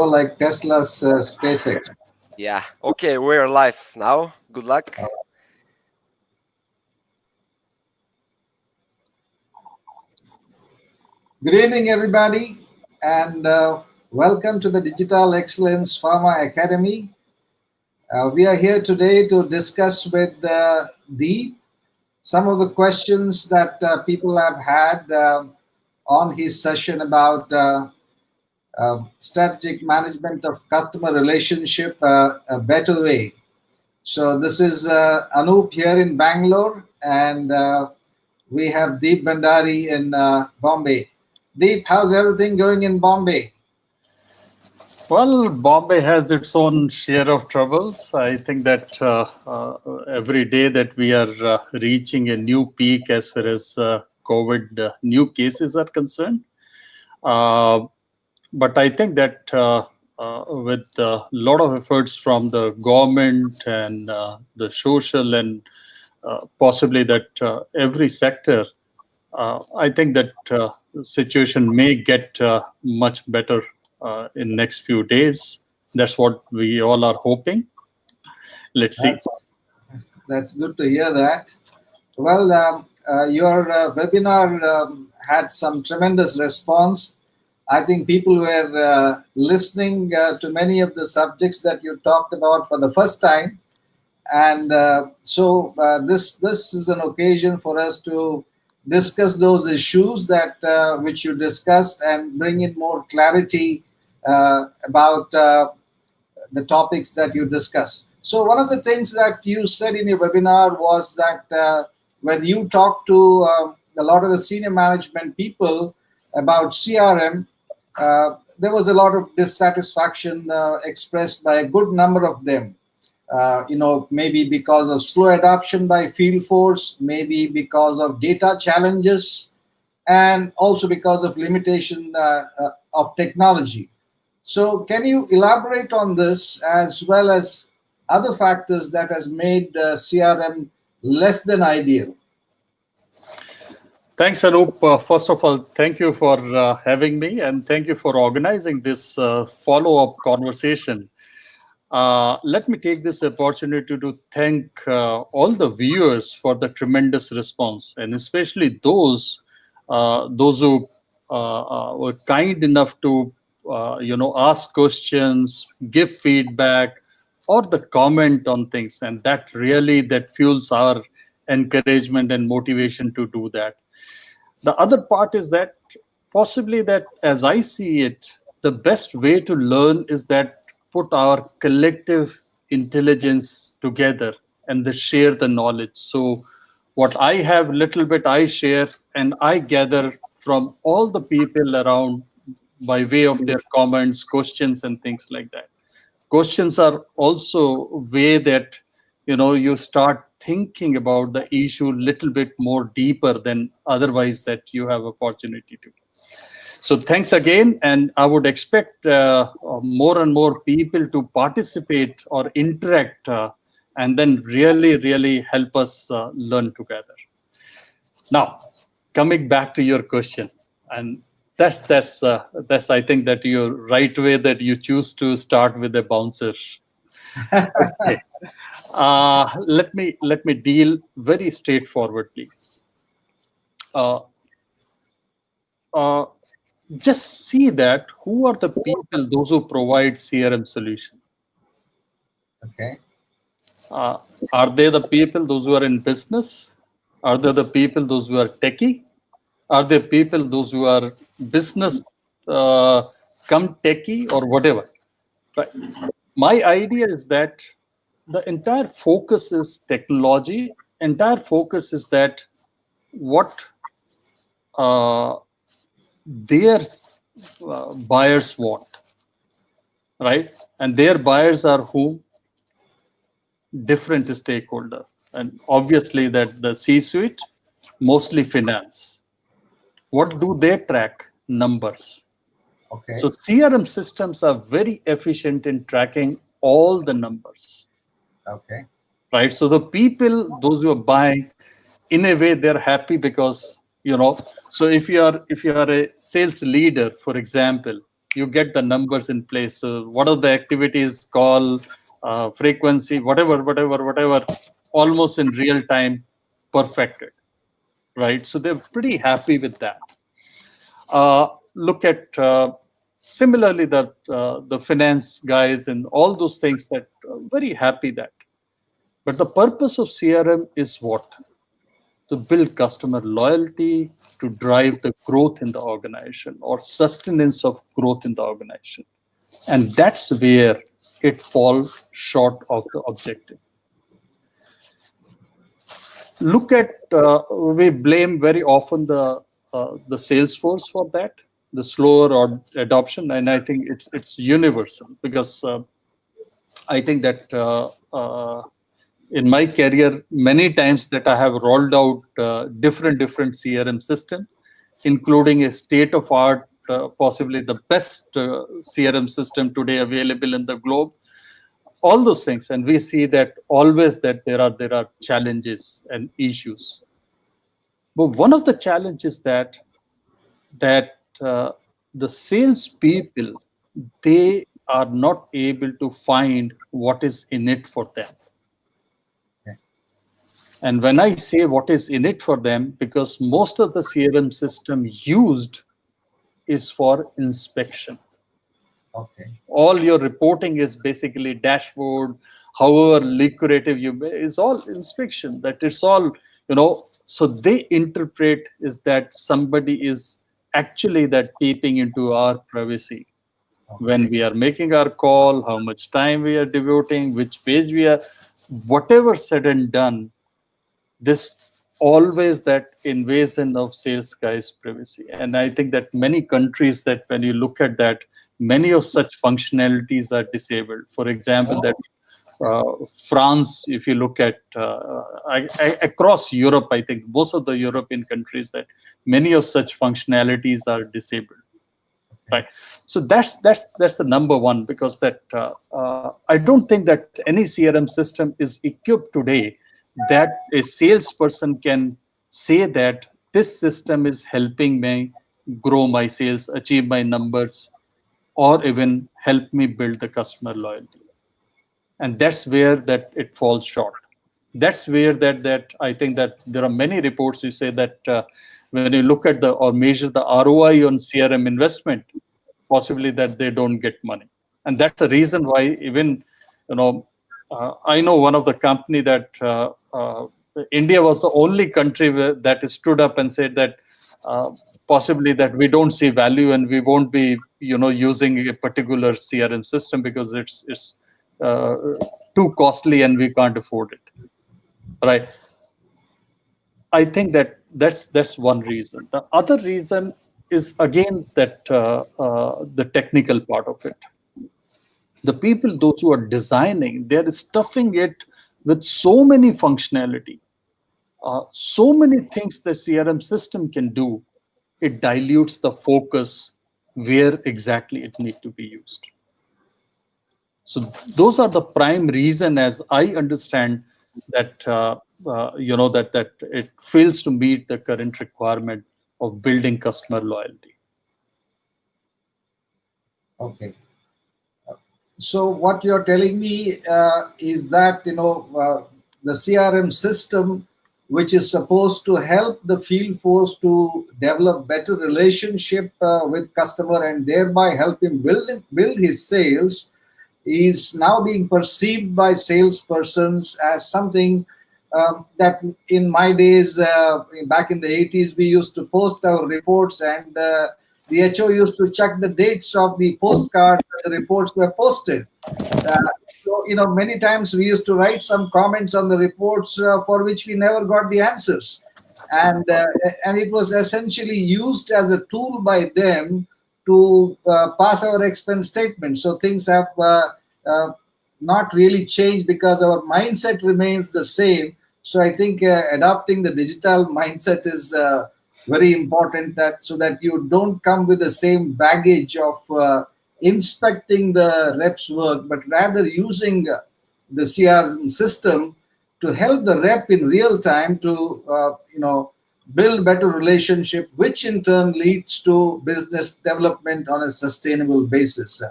like Tesla's SpaceX. Yeah. Okay, we're live now. Good luck. Good evening, everybody, and welcome to the Digital Excellence Pharma Academy. We are here today to discuss with Deep some of the questions that people have had on his session about strategic management of customer relationship a better way. So this is Anup here in Bangalore, and we have Deep Bhandari in Bombay. Deep, how's everything going in Bombay? Well, Bombay has its own share of troubles. I think that every day that we are reaching a new peak as far as COVID new cases are concerned. Uh, but I think that with a lot of efforts from the government and the social and possibly that every sector, I think that situation may get much better in next few days. That's what we all are hoping. Let's see. That's good to hear that. Well, your webinar had some tremendous response. I think people were listening to many of the subjects that you talked about for the first time, and this is an occasion for us to discuss those issues that which you discussed and bring in more clarity about the topics that you discussed. So one of the things that you said in your webinar was that when you talk to a lot of the senior management people about CRM, there was a lot of dissatisfaction expressed by a good number of them. Maybe because of slow adoption by field force, maybe because of data challenges, and also because of limitation of technology. So can you elaborate on this as well as other factors that has made CRM less than ideal? Thanks, Anup. First of all, thank you for having me, and thank you for organizing this follow-up conversation. Let me take this opportunity to thank all the viewers for the tremendous response, and especially those who were kind enough to ask questions, give feedback, or the comment on things, and that fuels our encouragement and motivation to do that. The other part is that possibly that as I see it, the best way to learn is that put our collective intelligence together and they share the knowledge. So what I have little bit I share and I gather from all the people around by way of their comments, questions and things like that. Questions are also a way that you start thinking about the issue little bit more deeper than otherwise that you have opportunity to. So thanks again, and I would expect more and more people to participate or interact and then really help us learn together. Now, coming back to your question, and that's I think that your right way that you choose to start with a bouncer. Okay. Let me deal very straightforwardly. Uh, uh, just see that who are the people, those who provide CRM solution. Okay. Are they the people, those who are in business? Are they the people, those who are techie? Are there people, those who are business come techie or whatever? Right. My idea is that the entire focus is technology. Entire focus is that what their buyers want, right? And their buyers are who? Different stakeholder. And obviously that the C-suite, mostly finance. What do they track? Numbers. Okay. So CRM systems are very efficient in tracking all the numbers. Okay. Right. So the people, those who are buying, in a way, they're happy because, so if you are a sales leader, for example, you get the numbers in place. So what are the activities, call, frequency, whatever, almost in real time, perfected, right? So they're pretty happy with that. Look at similarly the finance guys and all those things that very happy that. But the purpose of CRM is what? To build customer loyalty, to drive the growth in the organization or sustenance of growth in the organization. And that's where it falls short of the objective. Look at, we blame very often the sales force for that, the slower or adoption. And I think it's universal because I think that in my career, many times that I have rolled out different CRM systems, including a state-of-art, possibly the best CRM system today available in the globe. All those things, and we see that always that there are challenges and issues. But one of the challenges that the sales people, they are not able to find what is in it for them. And when I say what is in it for them, because most of the CRM system used is for inspection. Okay. All your reporting is basically dashboard, however lucrative you may, is all inspection. That it's all, so they interpret is that somebody is actually that peeping into our privacy. Okay. When we are making our call, how much time we are devoting, which page we are, whatever said and done, this always that invasion of sales guys' privacy. And I think that many countries that when you look at that, many of such functionalities are disabled. For example, that France, if you look at across Europe, I think most of the European countries that many of such functionalities are disabled. Right. So that's the number one, because that I don't think that any CRM system is equipped today that a salesperson can say that this system is helping me grow my sales, achieve my numbers, or even help me build the customer loyalty. And that's where that it falls short. That's where that I think that there are many reports who say that when you look at or measure the ROI on CRM investment, possibly that they don't get money. And that's the reason why even, I know one of the company that India was the only country that stood up and said that possibly that we don't see value and we won't be, using a particular CRM system because it's too costly and we can't afford it. Right. I think that's one reason. The other reason is again that the technical part of it. The people, those who are designing, they're stuffing it with so many functionality, so many things the CRM system can do. It dilutes the focus where exactly it needs to be used. So those are the prime reason, as I understand, that that it fails to meet the current requirement of building customer loyalty. Okay. So what you're telling me is that the CRM system, which is supposed to help the field force to develop better relationship with customer and thereby help him build his sales, is now being perceived by salespersons as something that in my days, back in the 80s, we used to post our reports and the HO used to check the dates of the postcards that the reports were posted. So, many times we used to write some comments on the reports for which we never got the answers. And it was essentially used as a tool by them to pass our expense statement. So things have not really changed because our mindset remains the same. So I think adopting the digital mindset is very important, so that you don't come with the same baggage of inspecting the rep's work, but rather using the CRM system to help the rep in real time to build better relationship, which in turn leads to business development on a sustainable basis.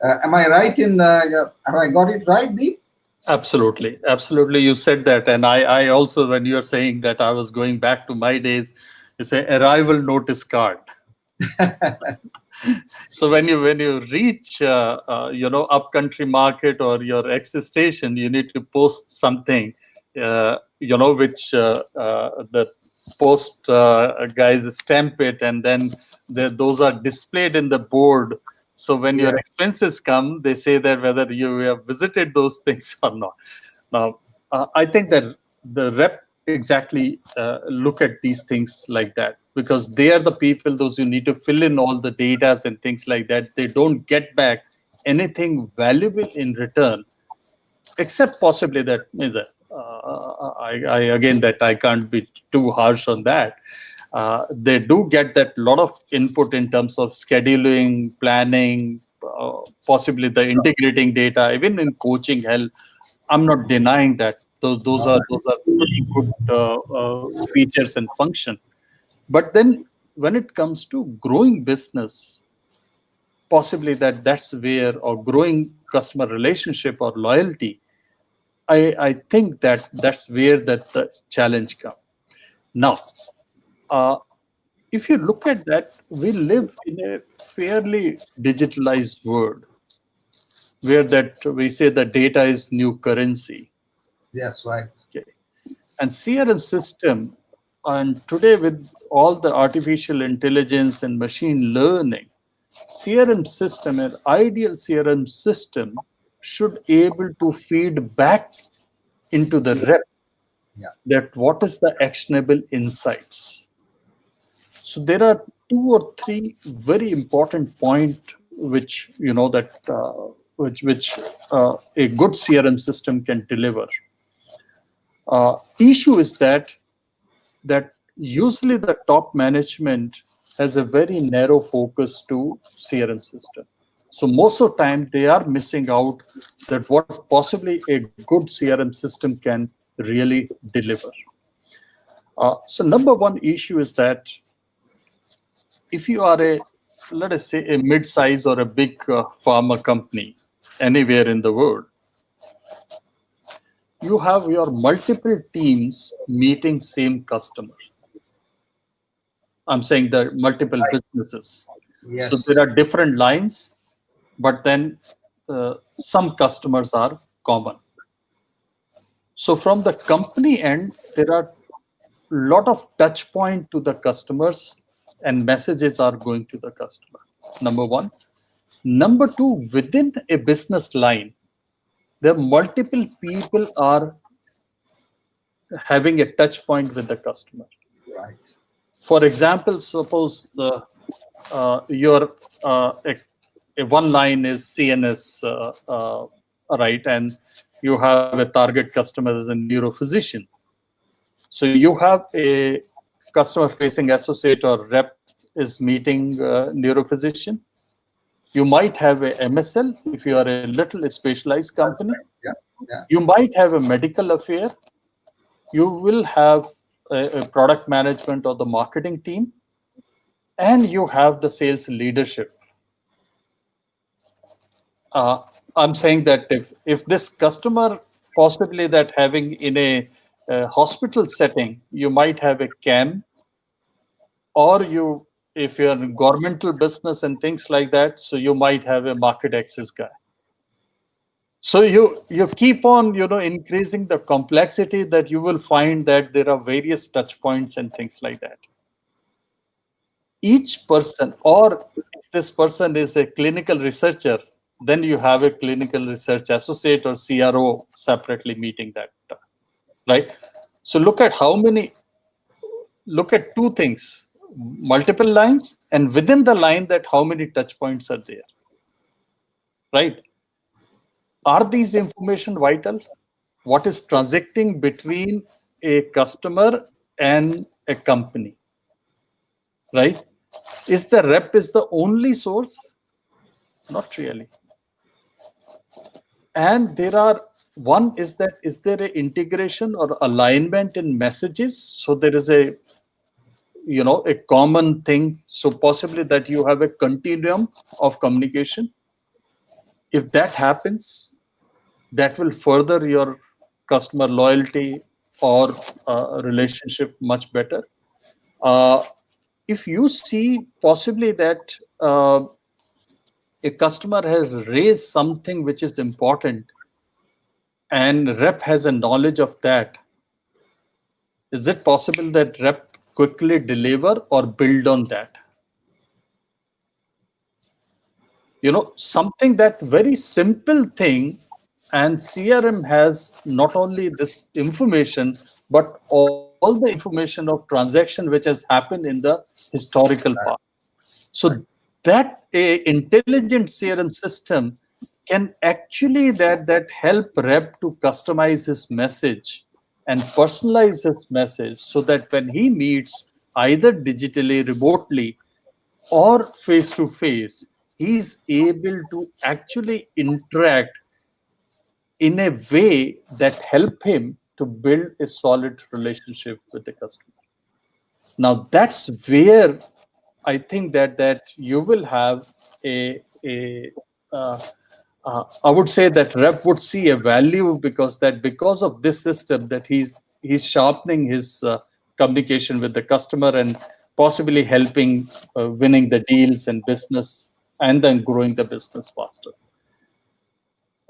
Am I right in? Have I got it right, Deep? Absolutely, absolutely. You said that, and I also, when you're saying that, I was going back to my days. You say arrival notice card. So when you reach upcountry market or your exit station, you need to post something, which the post guys stamp it, and then those are displayed in the board. So when your Yeah. expenses come, they say that whether you have visited those things or not. Now, I think that the rep exactly look at these things like that, because they are the people, those who need to fill in all the data and things like that. They don't get back anything valuable in return, except possibly that is I again that I can't be too harsh on that. They do get that lot of input in terms of scheduling, planning, possibly the integrating data, even in coaching. Hell, I'm not denying that. Those are pretty good features and function. But then when it comes to growing business, possibly that's where, or growing customer relationship or loyalty, I think that's where that the challenge comes. Now, uh, if you look at that, we live in a fairly digitalized world where that we say the data is new currency. Yes, right. Okay. And CRM system, and today with all the artificial intelligence and machine learning, CRM system, an ideal CRM system should able to feed back into the rep Yeah. that what is the actionable insights. So there are two or three very important point which a good CRM system can deliver. Issue is that usually the top management has a very narrow focus to CRM system. So most of the time they are missing out that what possibly a good CRM system can really deliver. So number one issue is that if you are let us say, a mid-size or a big pharma company anywhere in the world, you have your multiple teams meeting same customer. I'm saying the multiple businesses. So Yes. there are different lines, but then some customers are common. So from the company end, there are lot of touch point to the customers, and messages are going to the customer. Number one. Number two, within a business line, there are multiple people are having a touch point with the customer. Right. For example, suppose your one line is CNS, right, and you have a target customer as a neurophysician. So you have a customer-facing associate or rep is meeting neurophysician. You might have a MSL if you are a little specialized That's company. right. Yeah. Yeah. You might have a medical affair. You will have a product management or the marketing team, and you have the sales leadership. Uh, I'm saying that if this customer possibly that having in a hospital setting, you might have a CAM, or you if you're in governmental business and things like that, so you might have a market access guy. So you keep on increasing the complexity, that you will find that there are various touch points and things like that. Each person, or if this person is a clinical researcher, then you have a clinical research associate or CRO separately meeting that, right? So look at two things: multiple lines, and within the line, that how many touch points are there, right? Are these information vital? What is transacting between a customer and a company, right? Is the rep is the only source? Not really. And there are, one is that, is there a integration or alignment in messages? So there is a a common thing. So possibly that you have a continuum of communication. If that happens, that will further your customer loyalty or relationship much better. Uh, if you see possibly that a customer has raised something which is important and rep has a knowledge of that, is it possible that rep quickly deliver or build on that? Something that very simple thing, and CRM has not only this information but all the information of transaction which has happened in the historical past. So that a intelligent CRM system can actually that help rep to customize his message and personalize his message, so that when he meets either digitally, remotely, or face to face, he's able to actually interact in a way that help him to build a solid relationship with the customer. Now that's where I think that you will have a uh, I would say that rep would see a value, because of this system, that he's sharpening his communication with the customer and possibly helping winning the deals and business, and then growing the business faster.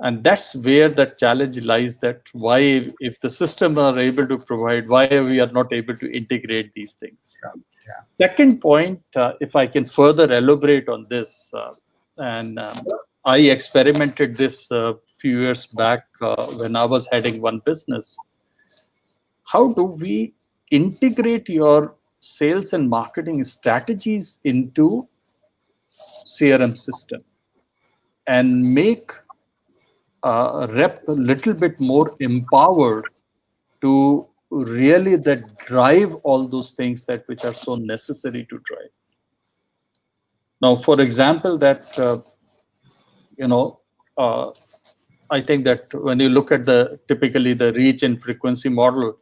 And that's where the challenge lies, that why, if the system are able to provide, why we are not able to integrate these things. Second point, if I can further elaborate on this, and I experimented this a few years back when I was heading one business. How do we integrate your sales and marketing strategies into CRM system and make rep a little bit more empowered to really that drive all those things that which are so necessary to drive? Now, for example, that you know, uh, I think that when you look at typically the reach and frequency model,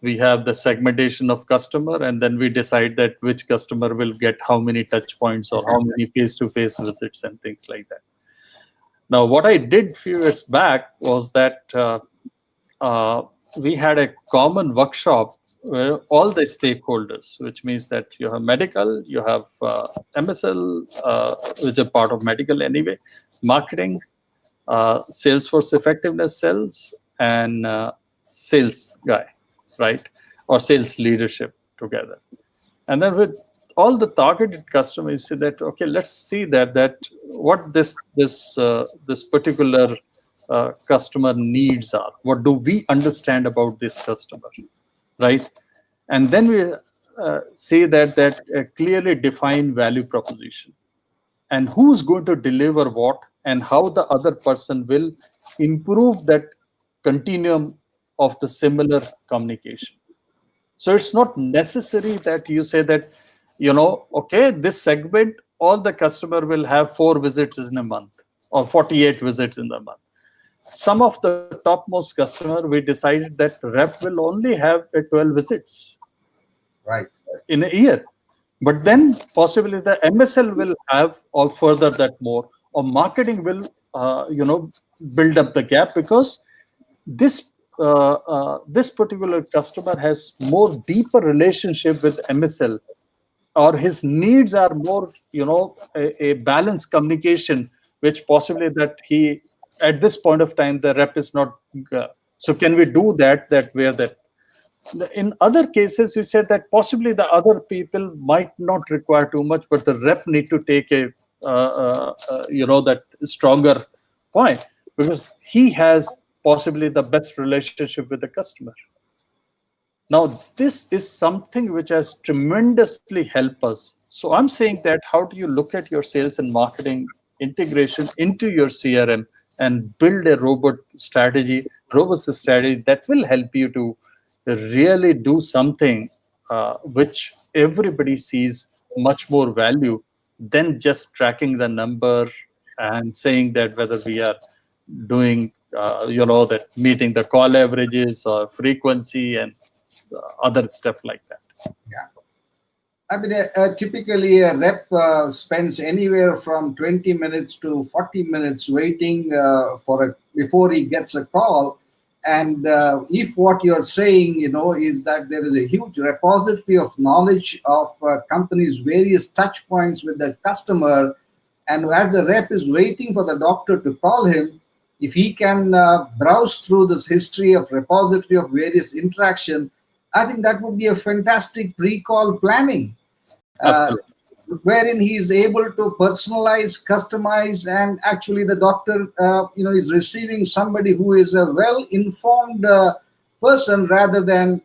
we have the segmentation of customer, and then we decide that which customer will get how many touch points or how many face-to-face visits and things like that. Now, what I did few years back was that we had a common workshop where all the stakeholders, which means that you have medical, you have MSL, which is a part of medical anyway, marketing, Salesforce effectiveness cells, and sales guy, right? Or sales leadership together. And then with all the targeted customers, say that, okay, let's see that what this particular customer needs are. What do we understand about this customer, right? And then we say that clearly defined value proposition, and who's going to deliver what, and how the other person will improve that continuum of the similar communication. So it's not necessary that you say that, okay, this segment, all the customer will have 4 visits in a month or 48 visits in the month. Some of the topmost customer, we decided that rep will only have 12 visits in a year. But then possibly the MSL will have or further that more, or marketing will, build up the gap, because this particular customer has more deeper relationship with MSL, or his needs are more, a balanced communication, which possibly that he, at this point of time, the rep is not. So can we do that where that? In other cases, we said that possibly the other people might not require too much, but the rep need to take a, that stronger point, because he has possibly the best relationship with the customer. Now, this is something which has tremendously helped us. So I'm saying that how do you look at your sales and marketing integration into your CRM and build a robust strategy that will help you to really do something which everybody sees much more value than just tracking the number and saying that whether we are doing, that meeting the call averages or frequency and other stuff like that. Yeah. I mean, typically a rep spends anywhere from 20 minutes to 40 minutes waiting before he gets a call. And if what you're saying, is that there is a huge repository of knowledge of companies' various touch points with the customer, and as the rep is waiting for the doctor to call him, if he can browse through this history of repository of various interaction, I think that would be a fantastic pre-call planning, uh, Absolutely. wherein he is able to personalize, customize, and actually the doctor, is receiving somebody who is a well-informed person rather than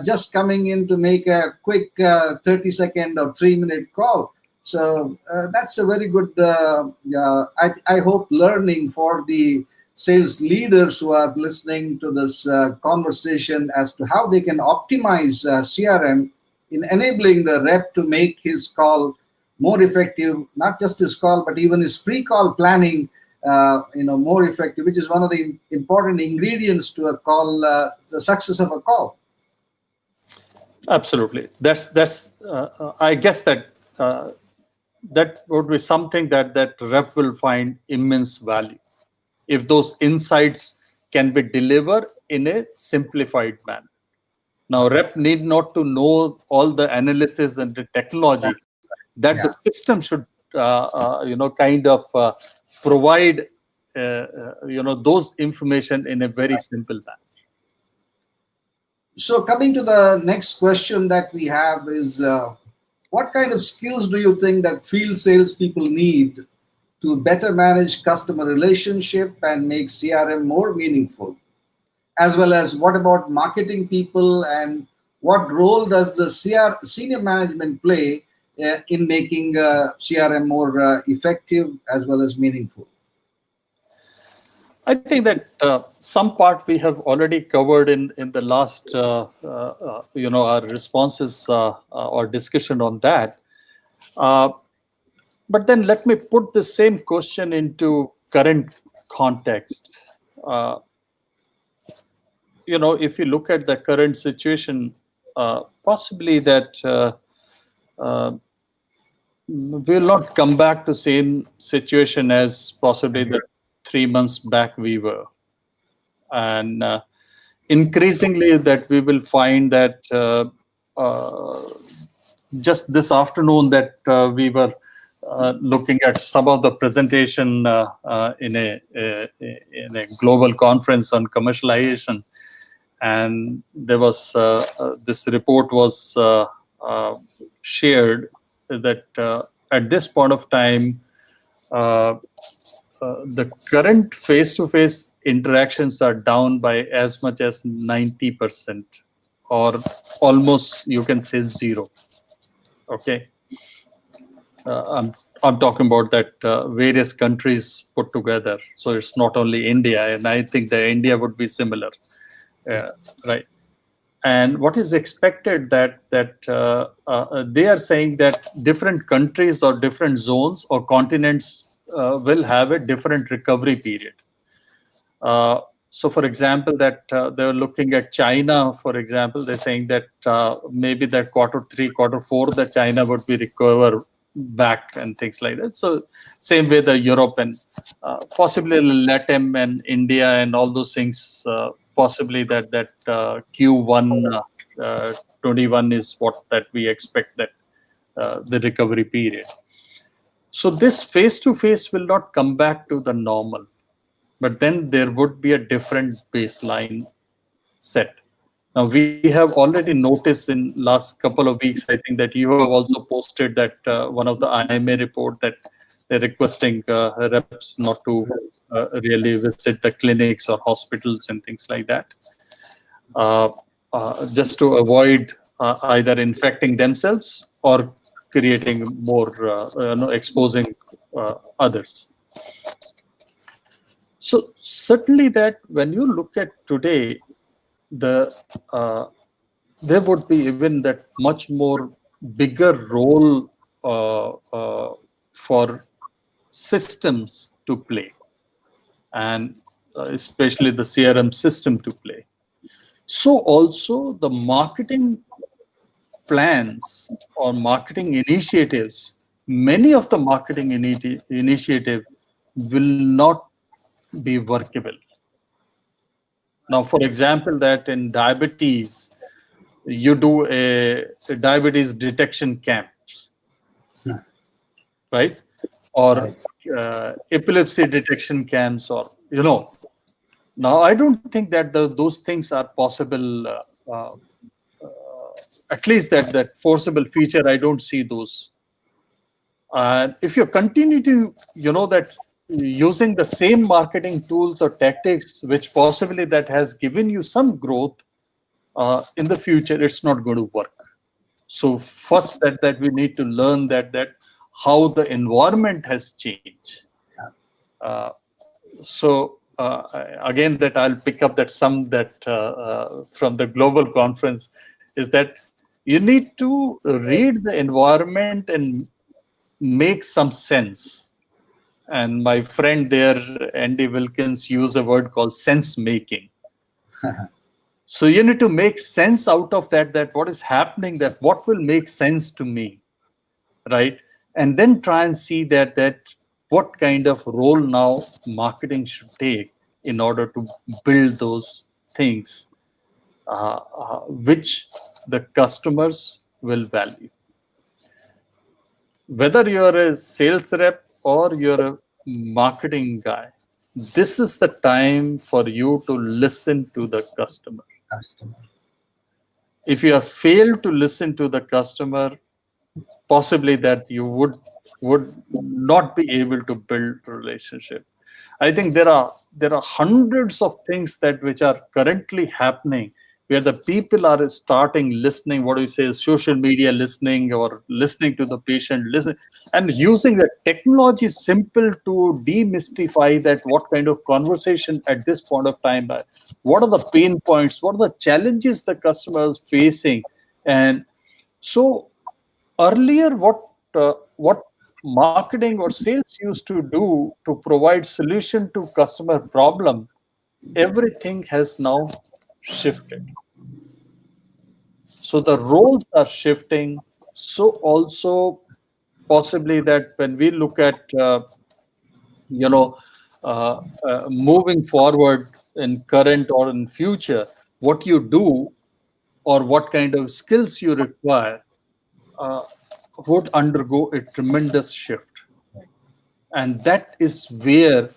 just coming in to make a quick 30-second or 3-minute call. So that's a very good, I hope, learning for the sales leaders who are listening to this conversation as to how they can optimize CRM in enabling the rep to make his call more effective, not just his call, but even his pre-call planning, more effective, which is one of the important ingredients to a call, the success of a call. Absolutely. That's. I guess that would be something that rep will find immense value if those insights can be delivered in a simplified manner. Now, rep need not to know all the analysis and the technology that the Yeah. system should, kind of provide, those information in a very simple manner. So coming to the next question that we have is, what kind of skills do you think that field salespeople need to better manage customer relationship and make CRM more meaningful? As well as what about marketing people, and what role does the senior management play in making CRM more effective as well as meaningful? I think that some part we have already covered in the last, our responses or discussion on that. Uh, but then let me put the same question into current context. Uh, if you look at the current situation, possibly that uh, we'll not come back to same situation as possibly the 3 months back we were, and increasingly that we will find that just this afternoon that we were looking at some of the presentation in a global conference on commercialization, and there was this report was shared that at this point of time, the current face-to-face interactions are down by as much as 90%, or almost you can say zero. Okay, I'm talking about that various countries put together. So it's not only India, and I think that India would be similar, right? And what is expected that they are saying that different countries or different zones or continents will have a different recovery period. So, for example, that they're looking at China, for example, they're saying that maybe that Q3, Q4, that China would be recover back and things like that. So, same way the Europe and possibly Latin and India and all those things. Possibly that Q1 21 is what that we expect that the recovery period. So this face-to-face will not come back to the normal, but then there would be a different baseline set. Now we have already noticed in last couple of weeks, I think that you have also posted that one of the IMA report that they're requesting reps not to really visit the clinics or hospitals and things like that, just to avoid either infecting themselves or creating more, exposing others. So certainly that when you look at today, the there would be even that much more bigger role for systems to play, and especially the CRM system to play. So also the marketing plans or marketing initiatives, many of the marketing initiative will not be workable. Now, for example, that in diabetes, you do a diabetes detection camps, right? Or Right. epilepsy detection camps, or Now, I don't think that those things are possible. Uh, at least that forcible feature, I don't see those. And if you continue to, that using the same marketing tools or tactics, which possibly that has given you some growth in the future, it's not going to work. So first, that we need to learn that how the environment has changed. Uh, so again, that I'll pick up that some that from the global conference is that you need to read the environment and make some sense. And my friend there, Andy Wilkins, used a word called sense making. So you need to make sense out of that what is happening, that what will make sense to me, right? And then try and see that what kind of role now marketing should take in order to build those things which the customers will value. Whether you're a sales rep or you're a marketing guy, this is the time for you to listen to the customer. Customer. If you have failed to listen to the customer, possibly that you would not be able to build a relationship. I think there are hundreds of things that which are currently happening where the people are starting listening, what do you say, social media listening, or listening to the patient, listen, and using the technology simple to demystify that what kind of conversation at this point of time, what are the pain points, what are the challenges the customer is facing. And so earlier, what marketing or sales used to do to provide solution to customer problem, everything has now shifted. So the roles are shifting. So also possibly that when we look at you know moving forward in current or in future, what you do or what kind of skills you require uh, would undergo a tremendous shift. And that is where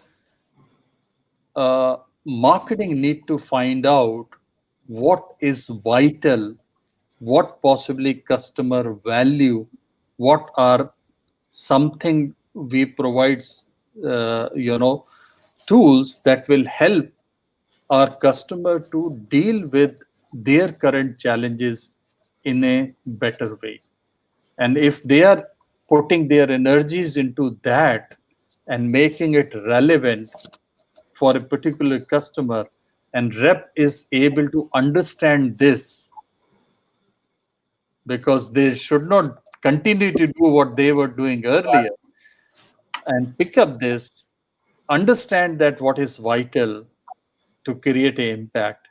marketing need to find out what is vital, what possibly customer value, what are something we provide, tools that will help our customer to deal with their current challenges in a better way. And if they are putting their energies into that and making it relevant for a particular customer, and rep is able to understand this, because they should not continue to do what they were doing earlier, and pick up this, understand that what is vital to create an impact.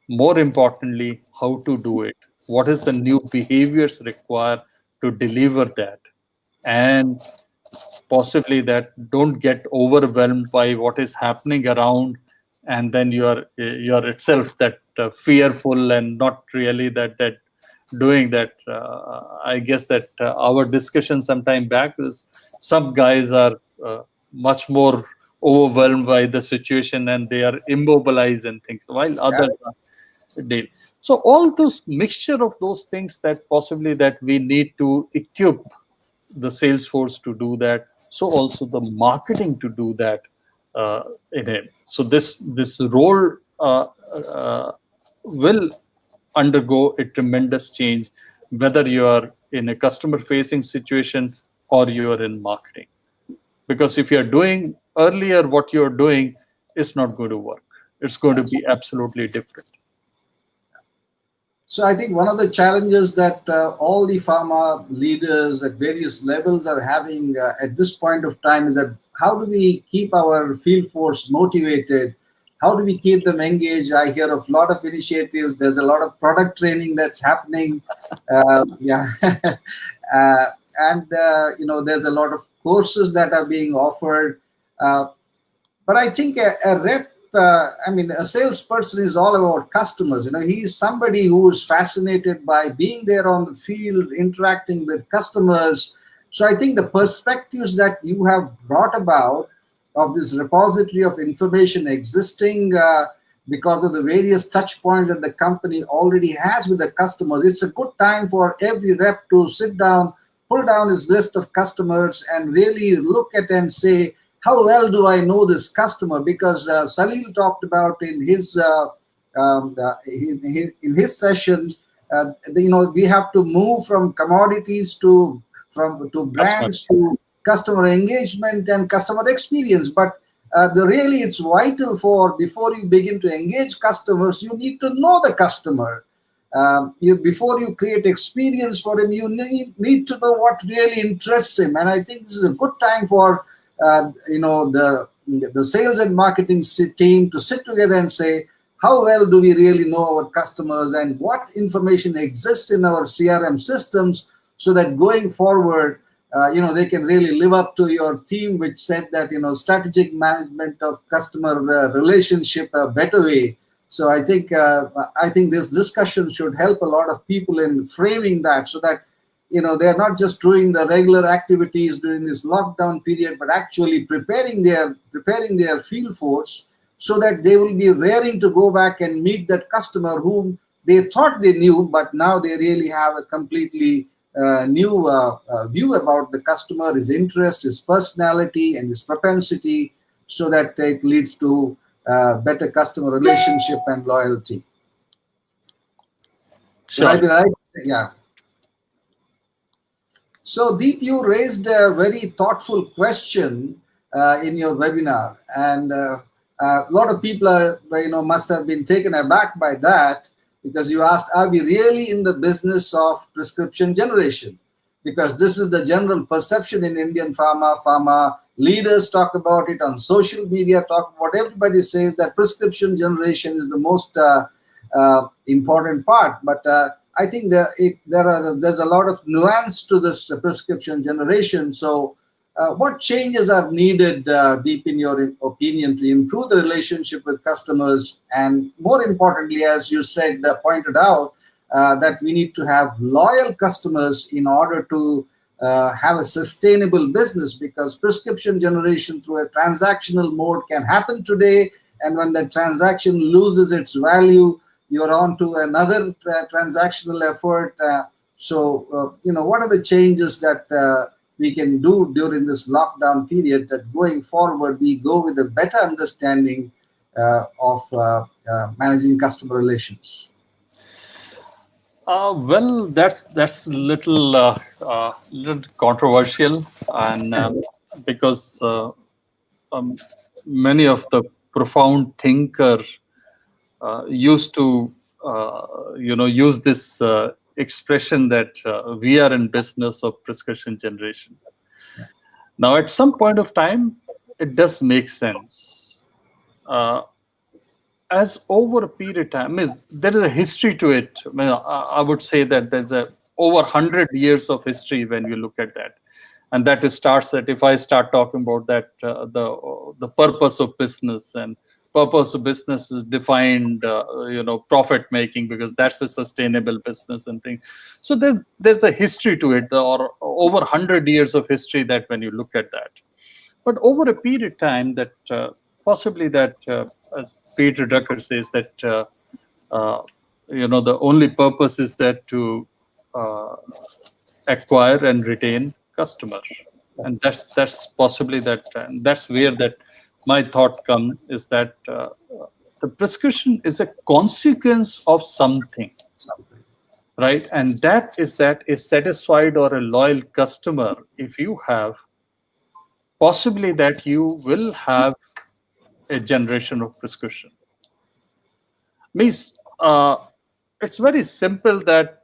More importantly, how to do it. What is the new behaviors required to deliver that? And possibly that don't get overwhelmed by what is happening around, and then you're itself that fearful and not really that doing that. I guess that our discussion some time back is some guys are much more overwhelmed by the situation and they are immobilized and things, while others are deal. So all those mixture of those things that possibly that we need to equip the sales force to do that, so also the marketing to do that in him. So this role will undergo a tremendous change, whether you are in a customer facing situation or you are in marketing. Because if you're doing earlier what you're doing, it's not going to work. It's going to be absolutely different. So I think one of the challenges that all the pharma leaders at various levels are having at this point of time is that how do we keep our field force motivated? how do we keep them engaged? I hear of a lot of initiatives. There's a lot of product training that's happening. Yeah, and there's a lot of courses that are being offered. Uh, but I think a rep, a salesperson is all about customers. He's somebody who is fascinated by being there on the field, interacting with customers. So I think the perspectives that you have brought about of this repository of information existing because of the various touch points that the company already has with the customers, it's a good time for every rep to sit down, pull down his list of customers, and really look at and say, how well do I know this customer? Because Salil talked about in his sessions, we have to move from commodities to Customer. brands to customer engagement and customer experience. But really, it's vital for before you begin to engage customers, you need to know the customer. Before you create experience for him, you need to know what really interests him. And I think this is a good time for the sales and marketing team to sit together and say, how well do we really know our customers and what information exists in our CRM systems, so that going forward, they can really live up to your theme, which said that, strategic management of customer relationship a better way. So I think this discussion should help a lot of people in framing that, so that they're not just doing the regular activities during this lockdown period, but actually preparing their field force, so that they will be raring to go back and meet that customer whom they thought they knew, but now they really have a completely new view about the customer, his interest, his personality, and his propensity, so that it leads to better customer relationship and loyalty. Sure. Should I be right? Yeah. So, Deep, you raised a very thoughtful question in your webinar, and a lot of people must have been taken aback by that, because you asked, are we really in the business of prescription generation? Because this is the general perception in Indian pharma. Pharma leaders talk about it on social media, talk about, everybody says that prescription generation is the most important part. But I think there's a lot of nuance to this prescription generation. So what changes are needed, Deep, in your opinion, to improve the relationship with customers? And more importantly, as you said, pointed out, that we need to have loyal customers in order to have a sustainable business, because prescription generation through a transactional mode can happen today, and when the transaction loses its value, you're on to another transactional effort. What are the changes that we can do during this lockdown period, that going forward we go with a better understanding of managing customer relations? Well, that's little controversial, and because many of the profound thinker used to use this expression that we are in business of prescription generation. Yeah. Now, at some point of time, it does make sense. As over a period of time, there is a history to it. I would say that there's over 100 years of history when you look at that, and that starts that if I start talking about that the purpose of business, and purpose of business is defined, profit making, because that's a sustainable business and thing. So there's a history to it, or over 100 years of history, that when you look at that. But over a period of time, that possibly that, as Peter Drucker says, that the only purpose is that to acquire and retain customer, and that's possibly that. And that's where that my thought come is that the prescription is a consequence of something, right? And that is a satisfied or a loyal customer. If you have, possibly that you will have a generation of prescription. Means it's very simple, that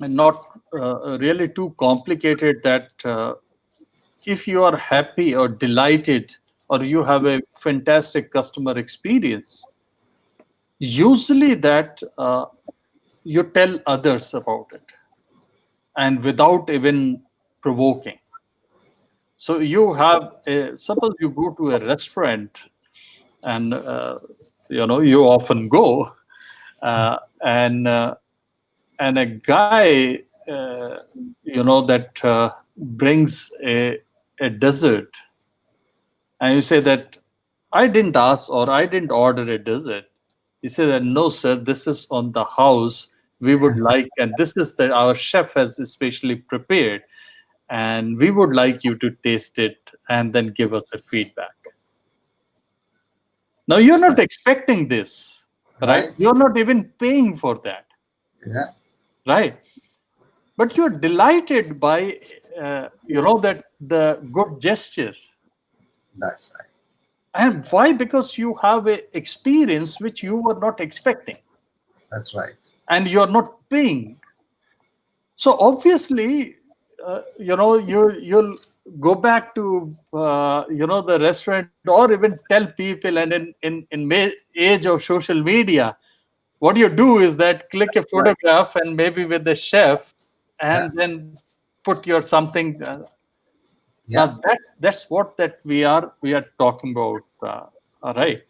and not really too complicated, that if you are happy or delighted or you have a fantastic customer experience, usually that you tell others about it, and without even provoking. So you have suppose you go to a restaurant, and you often go, uh, and uh, and a guy that brings a dessert, and you say that I didn't ask or I didn't order a dessert. He said that no, sir, this is on the house. We would like, and this is that our chef has especially prepared, and we would like you to taste it and then give us a feedback. Now you're not expecting this, right? Right. You're not even paying for that, Yeah. right? But you're delighted by that the good gesture. That's right. And why? Because you have a experience which you were not expecting, That's right. and you're not paying. So obviously, you'll go back to the restaurant, or even tell people. And in age of social media, what you do is that click a Right. photograph and maybe with the chef, Yeah. and then put your something. Yeah. Now that's what that we are talking about, right?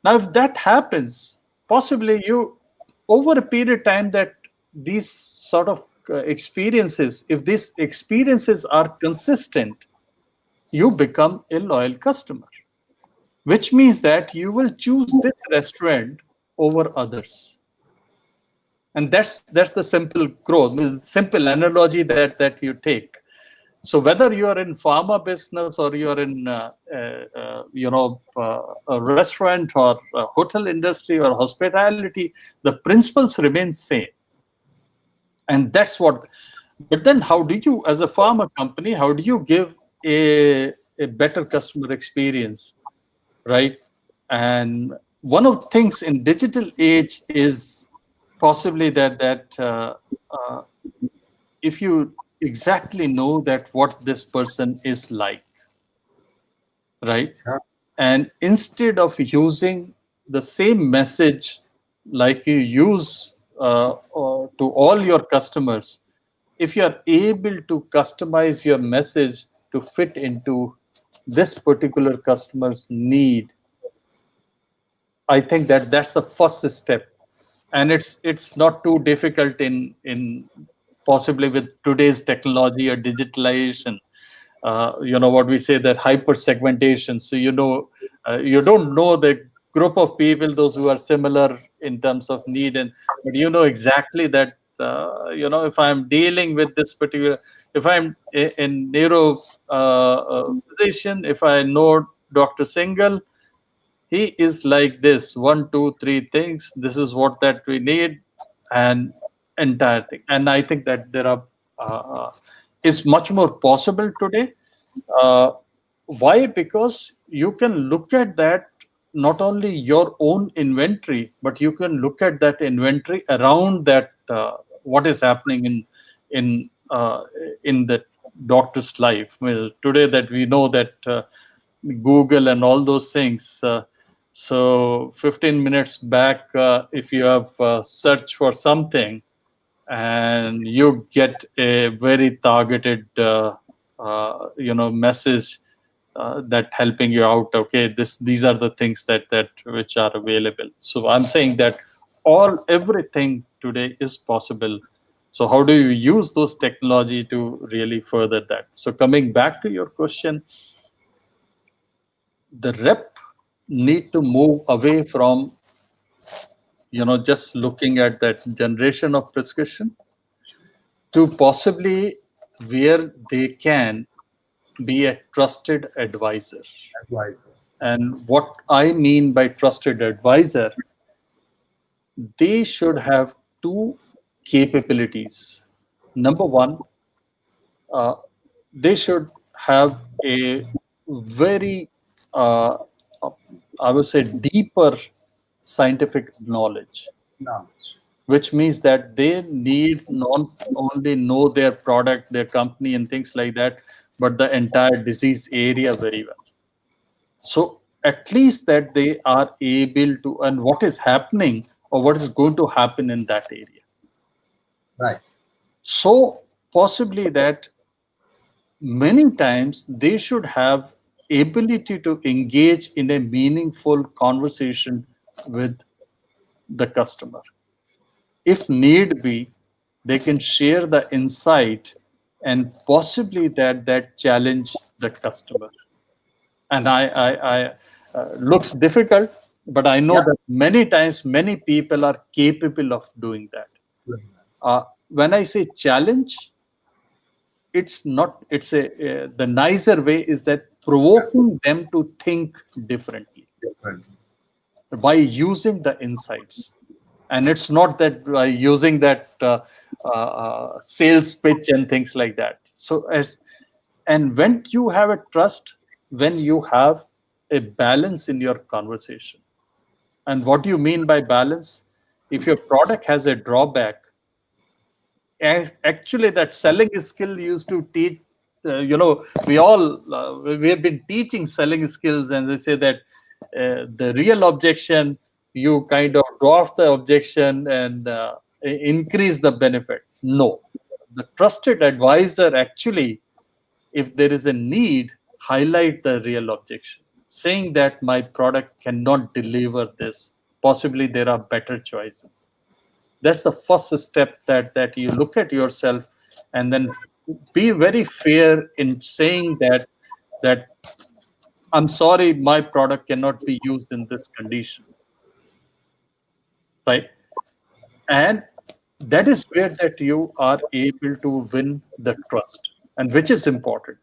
Now, if that happens, possibly you over a period of time, that these sort of experiences, if these experiences are consistent, you become a loyal customer, which means that you will choose this restaurant over others. And that's the simple growth, simple analogy that you take. So whether you are in pharma business, or you are in a restaurant, or a hotel industry, or hospitality, the principles remain same. And that's what. But then how do you, as a pharma company, how do you give a better customer experience, right? And one of the things in digital age is possibly that if you exactly know that what this person is like, right? Sure. And instead of using the same message like you use to all your customers, if you are able to customize your message to fit into this particular customer's need, I think that that's the first step. And it's not too difficult in possibly with today's technology or digitalization. What we say, that hyper segmentation. So you don't know the group of people, those who are similar in terms of need, but you know exactly that if I'm dealing with this particular, if I'm in neuro physician, if I know Dr. Singhal, he is like this, one, two, three things. This is what that we need, and entire thing. And I think that there are is much more possible today. Uh, why? Because you can look at that, not only your own inventory, but you can look at that inventory around that, what is happening in the doctor's life. Well, today that we know that Google and all those things. So 15 minutes back, if you have searched for something, and you get a very targeted message that helping you out, okay, these are the things that which are available. So I'm saying that everything today is possible. So how do you use those technology to really further that? So coming back to your question, the rep need to move away from just looking at that generation of prescription, to possibly where they can be a trusted advisor. Advisor. And what I mean by trusted advisor, they should have two capabilities. Number one, uh, they should have a very, uh, uh, I would say, deeper scientific knowledge, Knowledge. which means that they need not only know their product, their company, and things like that, but the entire disease area very well. So at least that they are able to, and what is happening or what is going to happen in that area. Right. So possibly that many times they should have ability to engage in a meaningful conversation with the customer. If need be, they can share the insight and possibly that challenge the customer. And looks difficult, but I know Yeah. that many times many people are capable of doing that. When I say challenge, it's not. It's the nicer way is that Yeah. provoking them to think differently Different. by using the insights. And it's not that by using that sales pitch and things like that. So as and when you have a trust, when you have a balance in your conversation. And what do you mean by balance? If your product has a drawback, actually that selling skill used to teach, we all we have been teaching selling skills, and they say that the real objection, you kind of draw the objection and increase the benefit. No, the trusted advisor actually, if there is a need, highlight the real objection, saying that my product cannot deliver this, possibly there are better choices. That's the first step, that you look at yourself and then be very fair in saying that I'm sorry, my product cannot be used in this condition, right? And that is where that you are able to win the trust, and which is important.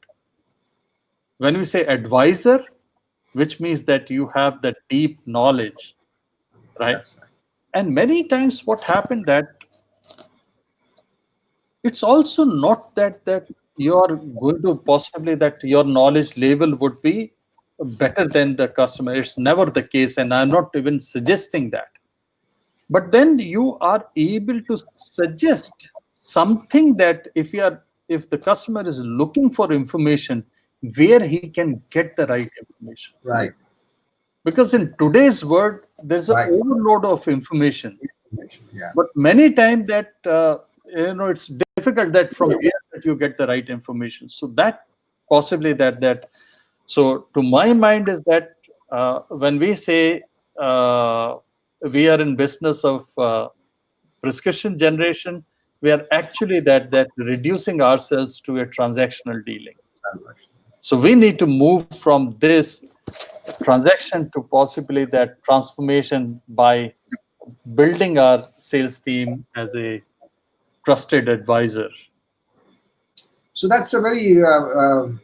When we say advisor, which means that you have the deep knowledge, right? That's right. And many times what happened that it's also not that you're going to possibly that your knowledge level would be better than the customer. It's never the case, and I'm not even suggesting that. But then you are able to suggest something that if the customer is looking for information, where he can get the right information. Right. Because in today's world there's an Right. overload of information, Yeah. but many times that it's difficult that from where that you get the right information. So that possibly that so to my mind is that when we say we are in business of prescription generation, we are actually that reducing ourselves to a transactional dealing. So we need to move from this transaction to possibly that transformation by building our sales team as a trusted advisor. So that's a very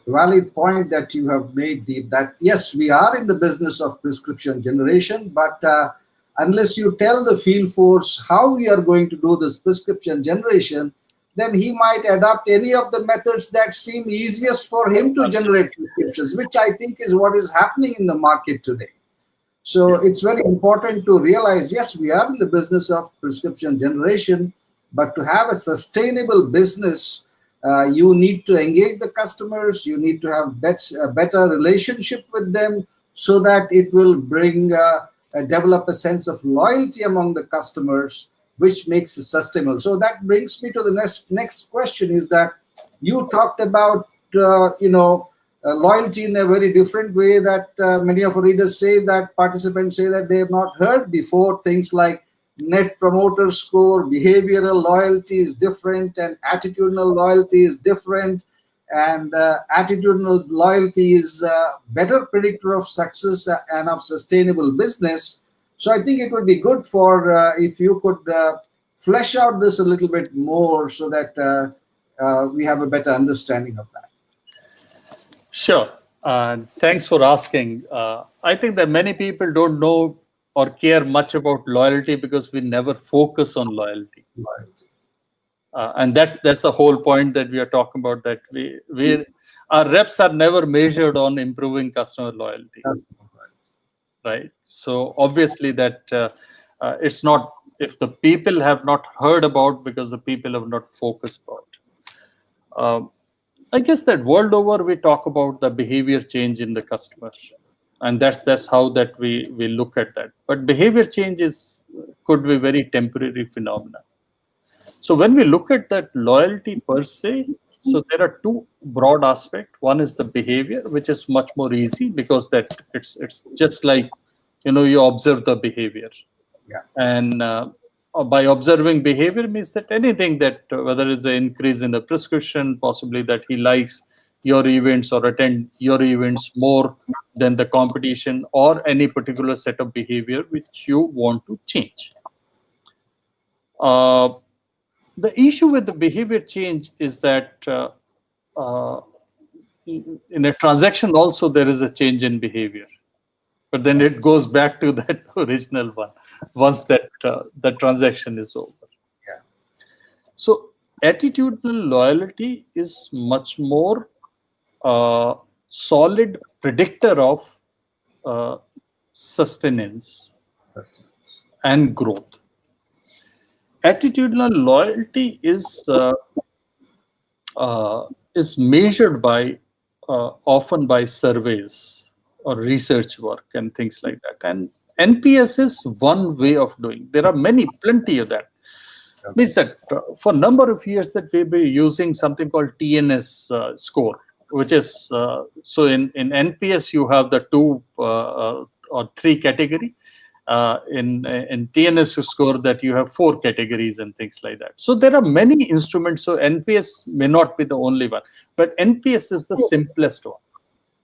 valid point that you have made, Deep, that yes, we are in the business of prescription generation, but unless you tell the field force how we are going to do this prescription generation, then he might adopt any of the methods that seem easiest for him to generate prescriptions, which I think is what is happening in the market today. So it's very important to realize, yes, we are in the business of prescription generation, but to have a sustainable business, you need to engage the customers, you need to have a better relationship with them so that it will bring, develop a sense of loyalty among the customers, which makes it sustainable. So that brings me to the next question is that you talked about, loyalty in a very different way that many of our readers say, that participants say that they have not heard before. Things like net promoter score, behavioral loyalty is different, and attitudinal loyalty is different. And attitudinal loyalty is a better predictor of success and of sustainable business. So I think it would be good for if you could flesh out this a little bit more so that we have a better understanding of that. Sure. Thanks for asking. I think that many people don't know or care much about loyalty because we never focus on loyalty. Right. And that's the whole point that we are talking about, that we our reps are never measured on improving customer loyalty. Right. So obviously that it's not, if the people have not heard about, because the people have not focused about. I guess that world over we talk about the behavior change in the customer. and that's how that we look at that. But behavior change could be very temporary phenomena. So when we look at that loyalty per se, so there are two broad aspects. One is the behavior, which is much more easy because that it's just like, you observe the behavior. Yeah. And by observing behavior means that anything that whether it's an increase in a prescription, possibly that he likes your events or attend your events more than the competition, or any particular set of behavior which you want to change. The issue with the behavior change is that uh, in a transaction also there is a change in behavior, but then it goes back to that original one once that the transaction is over. Yeah. So attitudinal loyalty is much more solid predictor of sustenance and growth. Attitudinal loyalty is measured by often by surveys or research work and things like that. And NPS is one way of doing. There are plenty of that. Means that for a number of years that we've been using something called TNS score, which is so in NPS you have the two or three category. In TNS score that you have 4 categories and things like that. So there are many instruments. So NPS may not be the only one, but NPS is the simplest one,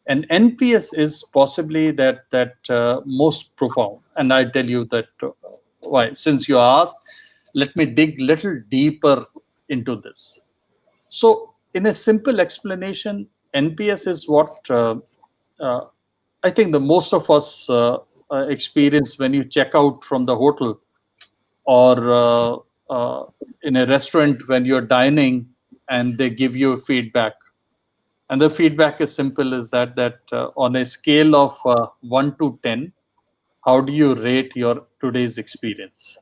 and NPS is possibly that most profound. And I tell you that why. Since you asked, let me dig little deeper into this. So in a simple explanation, NPS is what I think the most of us experience when you check out from the hotel, or in a restaurant when you're dining and they give you feedback. And the feedback is simple, is that on a scale of 1 to 10, how do you rate your today's experience?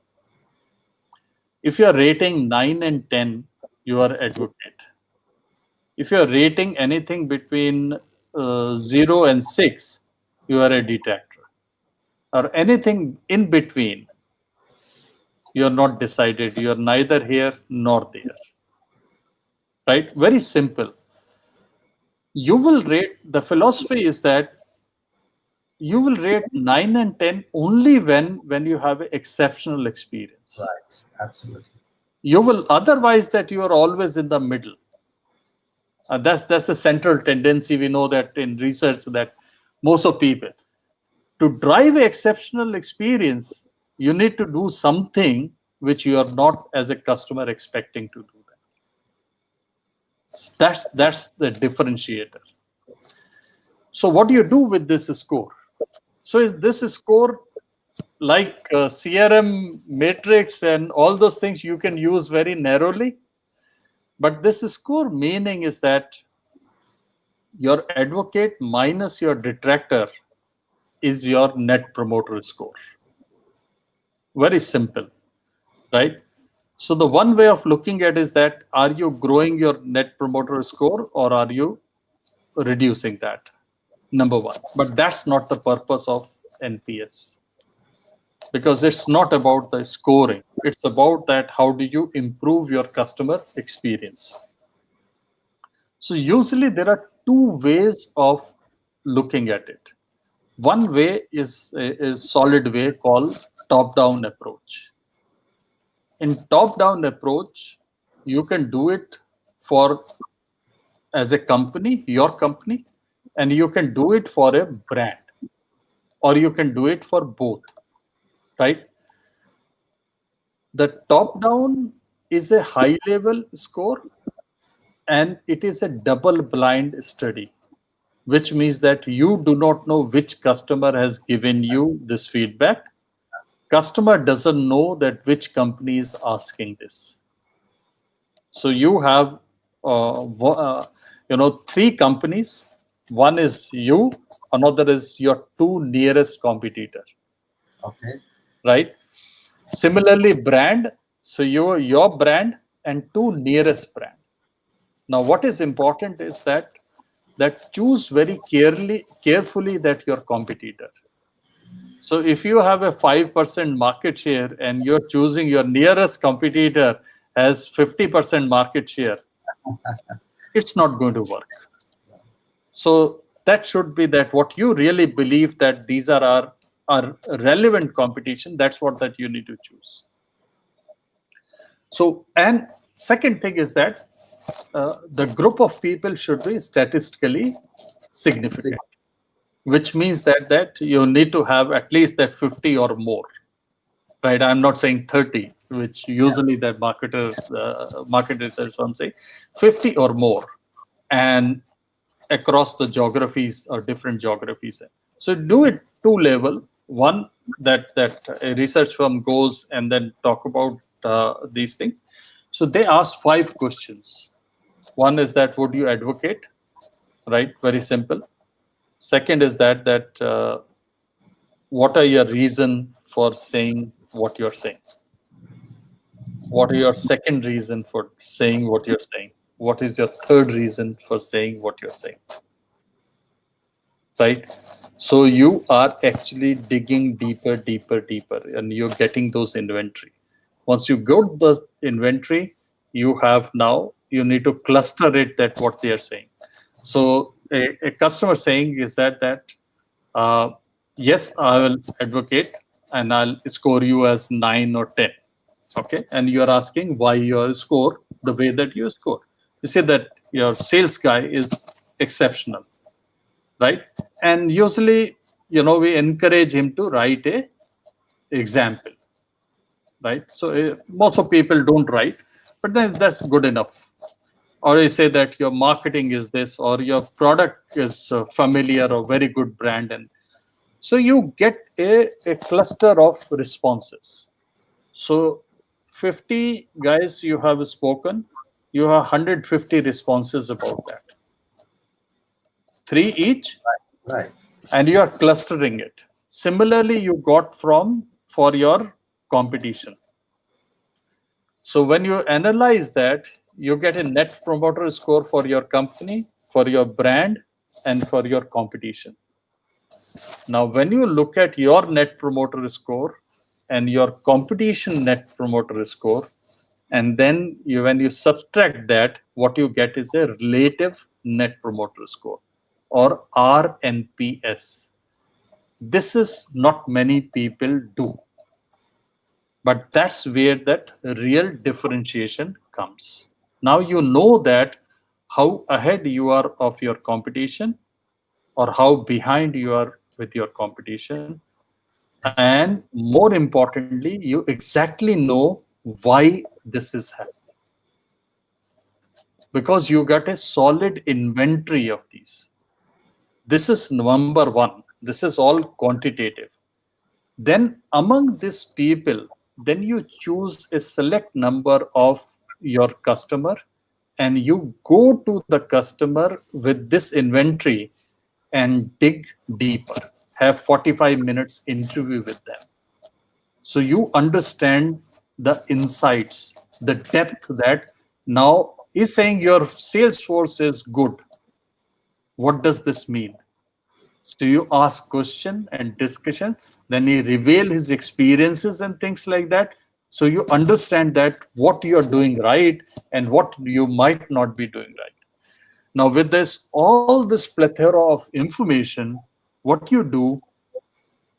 If you're rating 9 and 10, you are advocate. If you're rating anything between 0 and 6, you are a detractor. Or anything in between, you're not decided. You're neither here nor there. Right? Very simple. You will rate, the philosophy is that you will rate 9 and 10 only when you have an exceptional experience. Right. Absolutely. You will otherwise that you are always in the middle. That's a central tendency. We know that in research that most of people, to drive an exceptional experience, you need to do something which you are not as a customer expecting to do that. That's the differentiator. So what do you do with this score? So is this score like CRM matrix and all those things you can use very narrowly? But this score meaning is that your advocate minus your detractor is your net promoter score. Very simple, right? So the one way of looking at is that, are you growing your net promoter score or are you reducing that? Number one. But that's not the purpose of NPS, because it's not about the scoring. It's about that how do you improve your customer experience. So usually there are two ways of looking at it. One way is a solid way called top-down approach. In top-down approach, you can do it for as a company, your company, and you can do it for a brand, or you can do it for both, right? The top-down is a high-level score, and it is a double-blind study, which means that you do not know which customer has given you this feedback. Customer doesn't know that which company is asking this. So you have, 3 companies. One is you, another is your 2 nearest competitor. Okay. Right. Similarly, brand. So your brand and 2 nearest brand. Now, what is important is that that choose very carefully that your competitor. So if you have a 5% market share and you're choosing your nearest competitor has 50% market share, it's not going to work. So that should be that what you really believe that these are our relevant competition, that's what that you need to choose. So, and second thing is that the group of people should be statistically significant, which means that you need to have at least that 50 or more, right? I'm not saying 30, which usually that market research firms say, 50 or more, and across the geographies or different geographies. So do it two level. One, that a research firm goes and then talk about these things. So they ask 5 questions. One is that would you advocate, right? Very simple. Second is that what are your reason for saying what you're saying? What are your second reason for saying what you're saying? What is your third reason for saying what you're saying? Right? So you are actually digging deeper, and you're getting those inventory. Once you got the inventory, you need to cluster it that what they are saying. So a customer saying is that yes, I will advocate and I'll score you as 9 or 10. Okay, and you are asking why your score the way that you score. You say that your sales guy is exceptional, right? And usually, we encourage him to write a example, right? So most of people don't write, but then that's good enough. Or you say that your marketing is this, or your product is familiar or very good brand, and so you get a cluster of responses. So 50 guys you have spoken, you have 150 responses about that. 3 each, Right. and you are clustering it. Similarly, you got for your competition. So when you analyze that, you get a net promoter score for your company, for your brand, and for your competition. Now, when you look at your net promoter score and your competition net promoter score, and then when you subtract that, what you get is a relative net promoter score, or RNPS. This is not many people do, but that's where that real differentiation comes. Now you know that how ahead you are of your competition or how behind you are with your competition, and more importantly, you exactly know why this is happening, because you got a solid inventory of these. This is number one. This is all quantitative. Then among these people, then you choose a select number of your customer and you go to the customer with this inventory and dig deeper. Have 45 minutes interview with them. So you understand the insights, the depth that now is saying your sales force is good. What does this mean? So you ask question and discussion, then he reveal his experiences and things like that. So you understand that what you are doing right and what you might not be doing right. Now with this, all this plethora of information, what you do,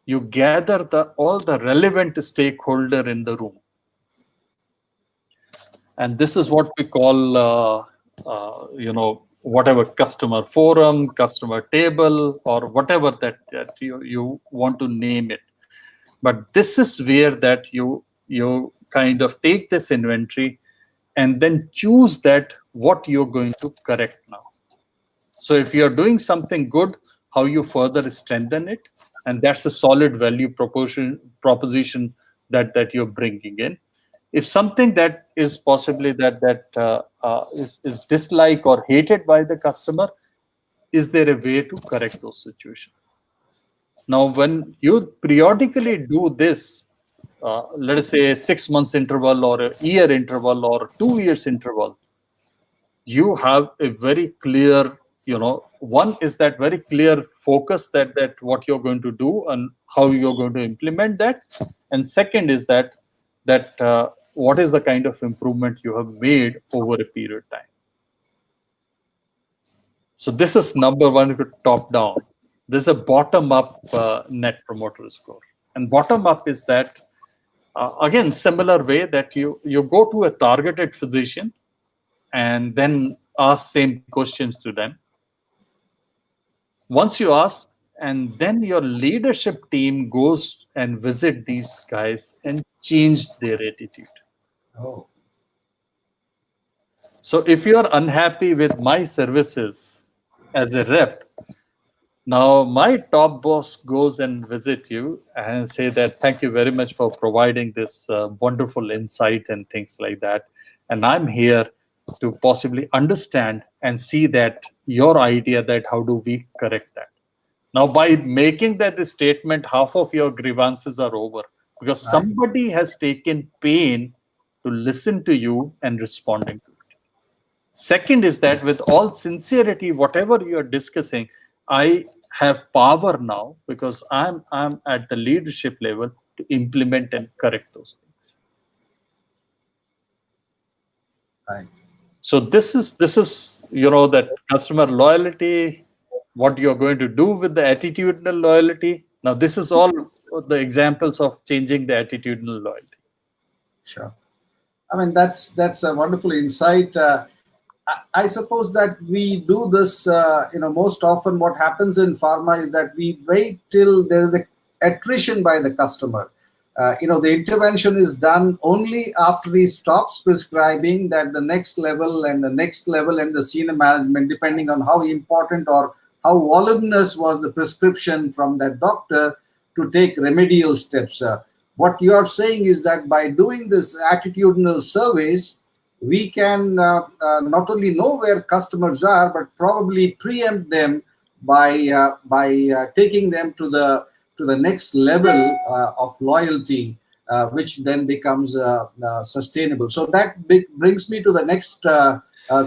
you gather all the relevant stakeholder in the room. And this is what we call, whatever customer forum, customer table, or whatever that you want to name it. But this is where that you kind of take this inventory and then choose that what you're going to correct now. So if you're doing something good, how you further strengthen it, and that's a solid value proposition that you're bringing in. If something that is possibly is disliked or hated by the customer, is there a way to correct those situations? Now, when you periodically do this, let us say a 6 months interval or a year interval or 2 years interval, you have a very clear, one is that very clear focus that what you're going to do and how you're going to implement that, and second is that what is the kind of improvement you have made over a period of time. So this is number one, top down. There's a bottom up net promoter score, and bottom up is that again similar way that you go to a targeted physician and then ask same questions to them. Once you ask, and then your leadership team goes and visit these guys and change their attitude. Oh, So if you are unhappy with my services as a rep, now my top boss goes and visit you and say that thank you very much for providing this wonderful insight and things like that, and I'm here to possibly understand and see that your idea that how do we correct that. Now, by making that statement, half of your grievances are over because right. somebody has taken pain to listen to you and responding to it. Second is that with all sincerity, whatever you are discussing, I have power now because I'm at the leadership level to implement and correct those things. Right. So this is that customer loyalty, what you're going to do with the attitudinal loyalty. Now this is all the examples of changing the attitudinal loyalty. Sure. I mean, that's a wonderful insight. I suppose that we do this, most often what happens in pharma is that we wait till there is a attrition by the customer. The intervention is done only after he stops prescribing, that the next level and the senior management, depending on how important or how voluminous was the prescription from that doctor, to take remedial steps. What you are saying is that by doing this attitudinal surveys, we can not only know where customers are, but probably preempt them by taking them to the next level of loyalty, which then becomes sustainable. So that brings me to the next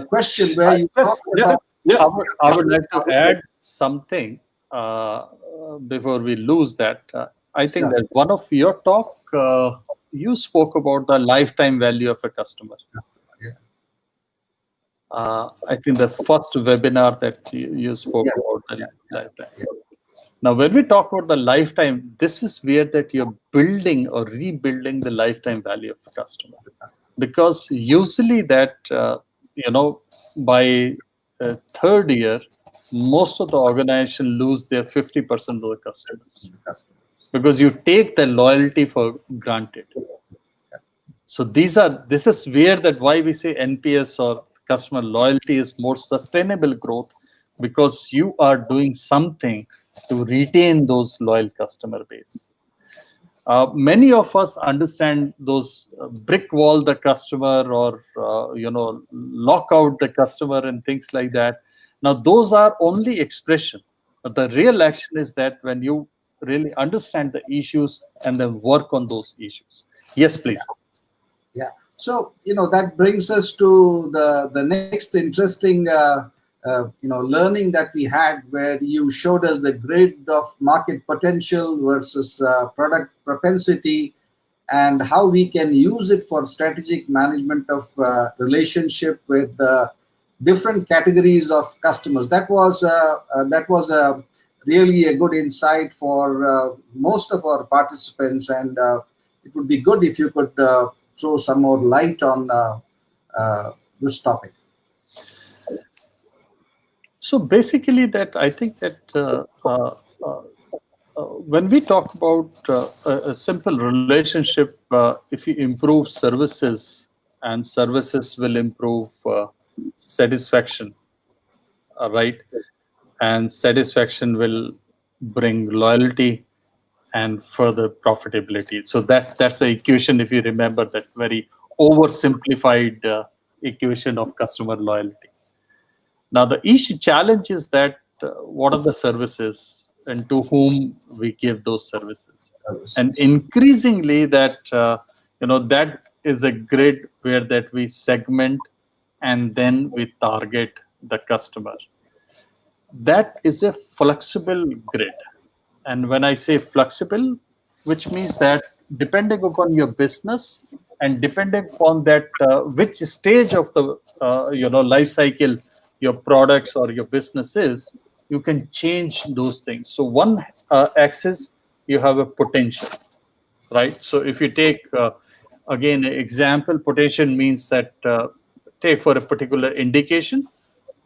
question, where you talk about. Yes, I would like to add something before we lose that. I think that one of your talk, you spoke about the lifetime value of a customer. I think the first webinar that you spoke about the lifetime. Now, when we talk about the lifetime, this is where that you're building or rebuilding the lifetime value of the customer, because usually that by third year, most of the organization lose their 50% of the customers because you take the loyalty for granted. So this is where that why we say NPS or customer loyalty is more sustainable growth, because you are doing something to retain those loyal customer base. Many of us understand those brick wall the customer or lock out the customer and things like that. Now those are only expression, but the real action is that when you really understand the issues and then work on those issues. Yes, please. Yeah. So that brings us to the next interesting learning that we had, where you showed us the grid of market potential versus product propensity, and how we can use it for strategic management of relationship with different categories of customers. That was really a good insight for most of our participants, and it would be good if you could throw some more light on this topic. So basically, that I think that when we talk about a simple relationship, if you improve services, and services will improve satisfaction, right? And satisfaction will bring loyalty and further profitability. So that's the equation, if you remember that very oversimplified equation of customer loyalty. Now the issue challenge is that what are the services and to whom we give those services, and increasingly that that is a grid where that we segment and then we target the customer. that is a flexible grid. And when I say flexible, which means that depending upon your business and depending upon that which stage of the life cycle your products or your business is, you can change those things. So one axis, you have a potential, right? So if you take again an example, potential means that take for a particular indication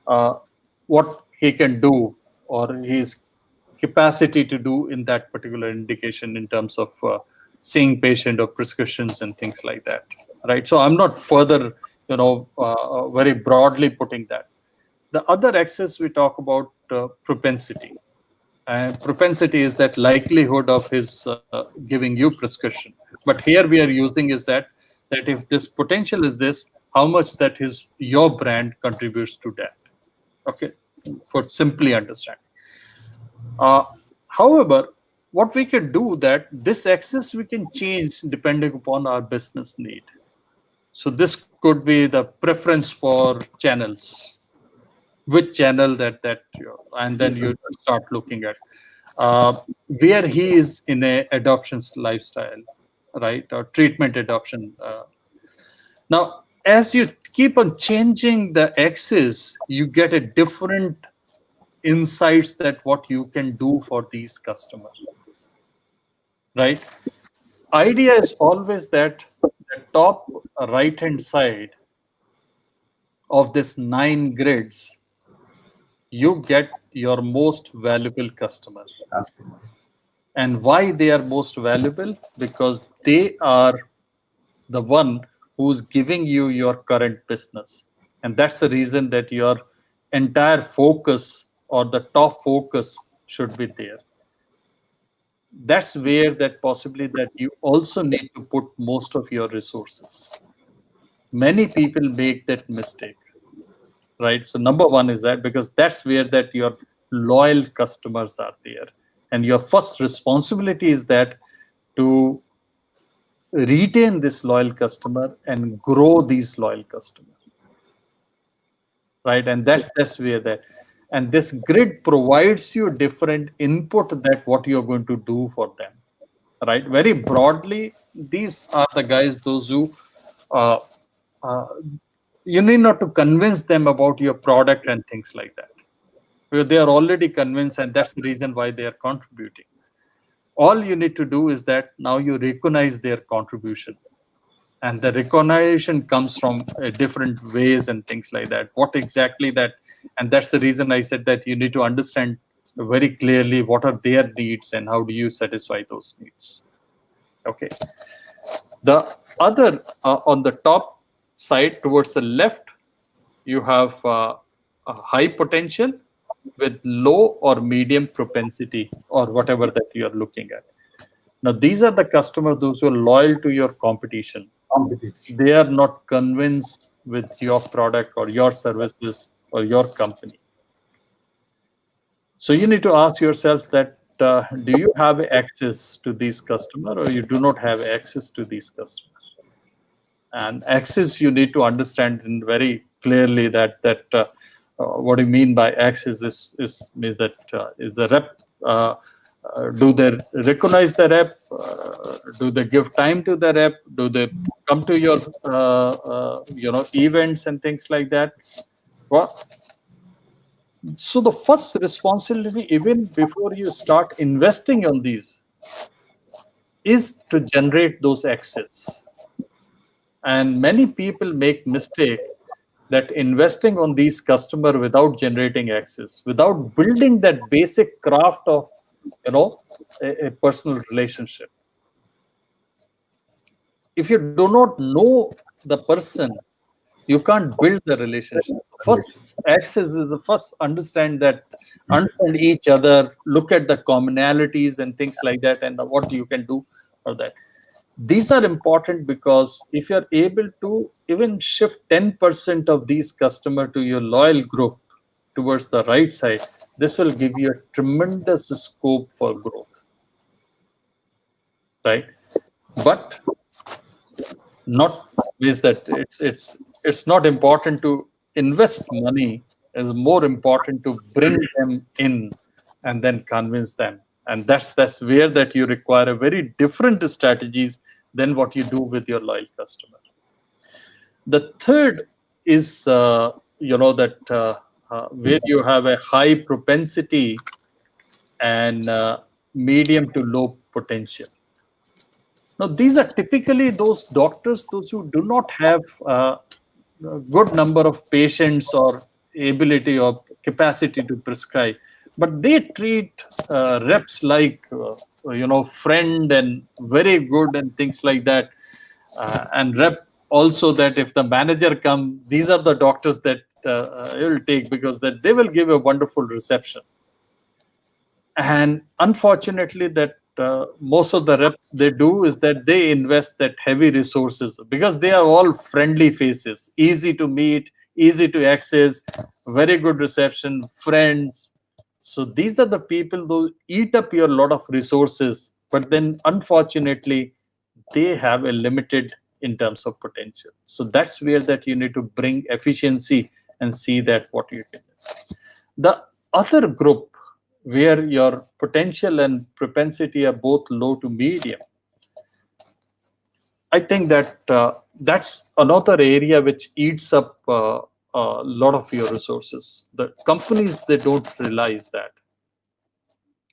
uh, what he can do or his capacity to do in that particular indication in terms of seeing patient or prescriptions and things like that, right? So I'm not further very broadly putting that. The other axis we talk about propensity, and propensity is that likelihood of his giving you prescription. But here we are using is that if this potential is this, how much that his your brand contributes to that. Okay, for simply understand. Uh, However, what we can do that this axis we can change depending upon our business need. So this could be the preference for channels, which channel and then you start looking at uh, where he is in a adoption lifestyle, right, or treatment adoption. Now, as you keep on changing the axis, you get a different insights that what you can do for these customers, right? Idea is always that the top right hand side of this 9 grids, you get your most valuable customer. Customer. And why they are most valuable? Because they are the one who's giving you your current business. And that's the reason that your entire focus or the top focus should be there. That's where that possibly that you also need to put most of your resources. Many people make that mistake, right? So number one is that, because that's where that your loyal customers are there, and your first responsibility is that to retain this loyal customer and grow these loyal customers, right? And that's where that, and this grid provides you different input that what you're going to do for them, right? Very broadly, these are the guys, those who uh, uh, you need not to convince them about your product and things like that, because they are already convinced, and that's the reason why they are contributing. All you need to do is that now you recognize their contribution, and the recognition comes from different ways and things like that, what exactly that. And that's the reason I said that you need to understand very clearly what are their needs and how do you satisfy those needs. Okay, the other on the top side towards the left, you have a high potential with low or medium propensity or whatever that you are looking at. Now, these are the customers, those who are loyal to your competition. Competition. They are not convinced with your product or your services or your company. So you need to ask yourself that do you have access to these customers or you do not have access to these customers? And access, you need to understand in very clearly that what do you mean by access is means that is the rep. Do they recognize the rep? Do they give time to the rep? Do they come to your events and things like that? Well, so the first responsibility, even before you start investing on these, is to generate those access. And many people make mistake that investing on these customer without generating access, without building that basic craft of a personal relationship. If you do not know the person, you can't build the relationship. So first, access is the first. Understand each other, look at the commonalities and things like that, and what you can do for that. These are important because if you're able to even shift 10% of these customers to your loyal group towards the right side, this will give you a tremendous scope for growth, right? But not is that it's not important to invest money is more important to bring them in and then convince them. And that's where that you require a very different strategies than what you do with your loyal customer. The third is where you have a high propensity and medium to low potential. Now, these are typically those doctors, those who do not have a good number of patients or ability or capacity to prescribe, but they treat reps like friend and very good and things like that. And rep also that if the manager come, these are the doctors that you will take because that they will give a wonderful reception. And unfortunately, that most of the reps they do is that they invest that heavy resources because they are all friendly faces, easy to meet, easy to access, very good reception, friends. So these are the people who eat up your lot of resources, but then unfortunately, they have a limited in terms of potential. So that's where that you need to bring efficiency and see that what you can do. The other group where your potential and propensity are both low to medium, I think that that's another area which eats up a lot of your resources. The companies, they don't realize that.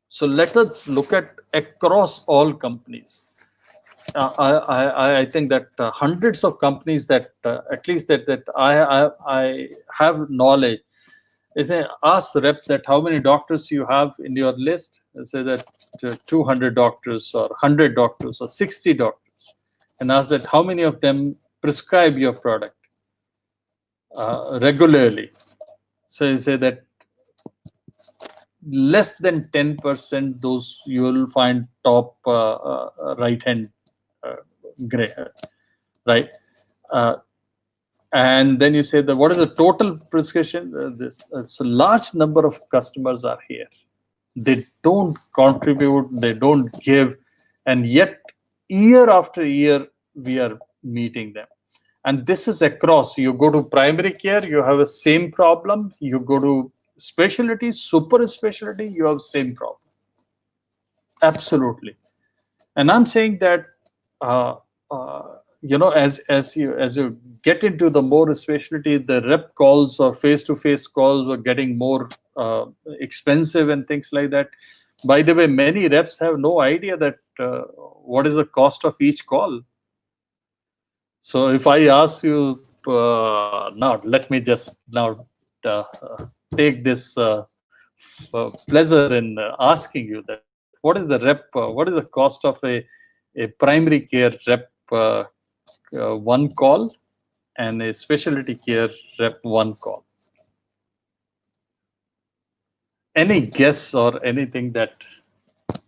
So let us look at across all companies. I think that hundreds of companies that at least that I have knowledge. Is ask the rep that how many doctors you have in your list. Say that 200 doctors or 100 doctors or 60 doctors, and ask that how many of them prescribe your product regularly. So you say that less than 10% those you will find top right hand right. And then you say that what is the total prescription? So large number of customers are here. They don't contribute, they don't give, and yet year after year we are meeting them. And this is across. You go to primary care, you have a same problem. You go to specialty, super specialty, you have same problem. Absolutely. And I'm saying that as you get into the more specialty, the rep calls or face-to-face calls are getting more expensive and things like that. By the way, many reps have no idea that what is the cost of each call. So if I ask you now, let me just now take this pleasure in asking you that what is the rep, what is the cost of a primary care rep one call and a specialty care rep one call? Any guess or anything that,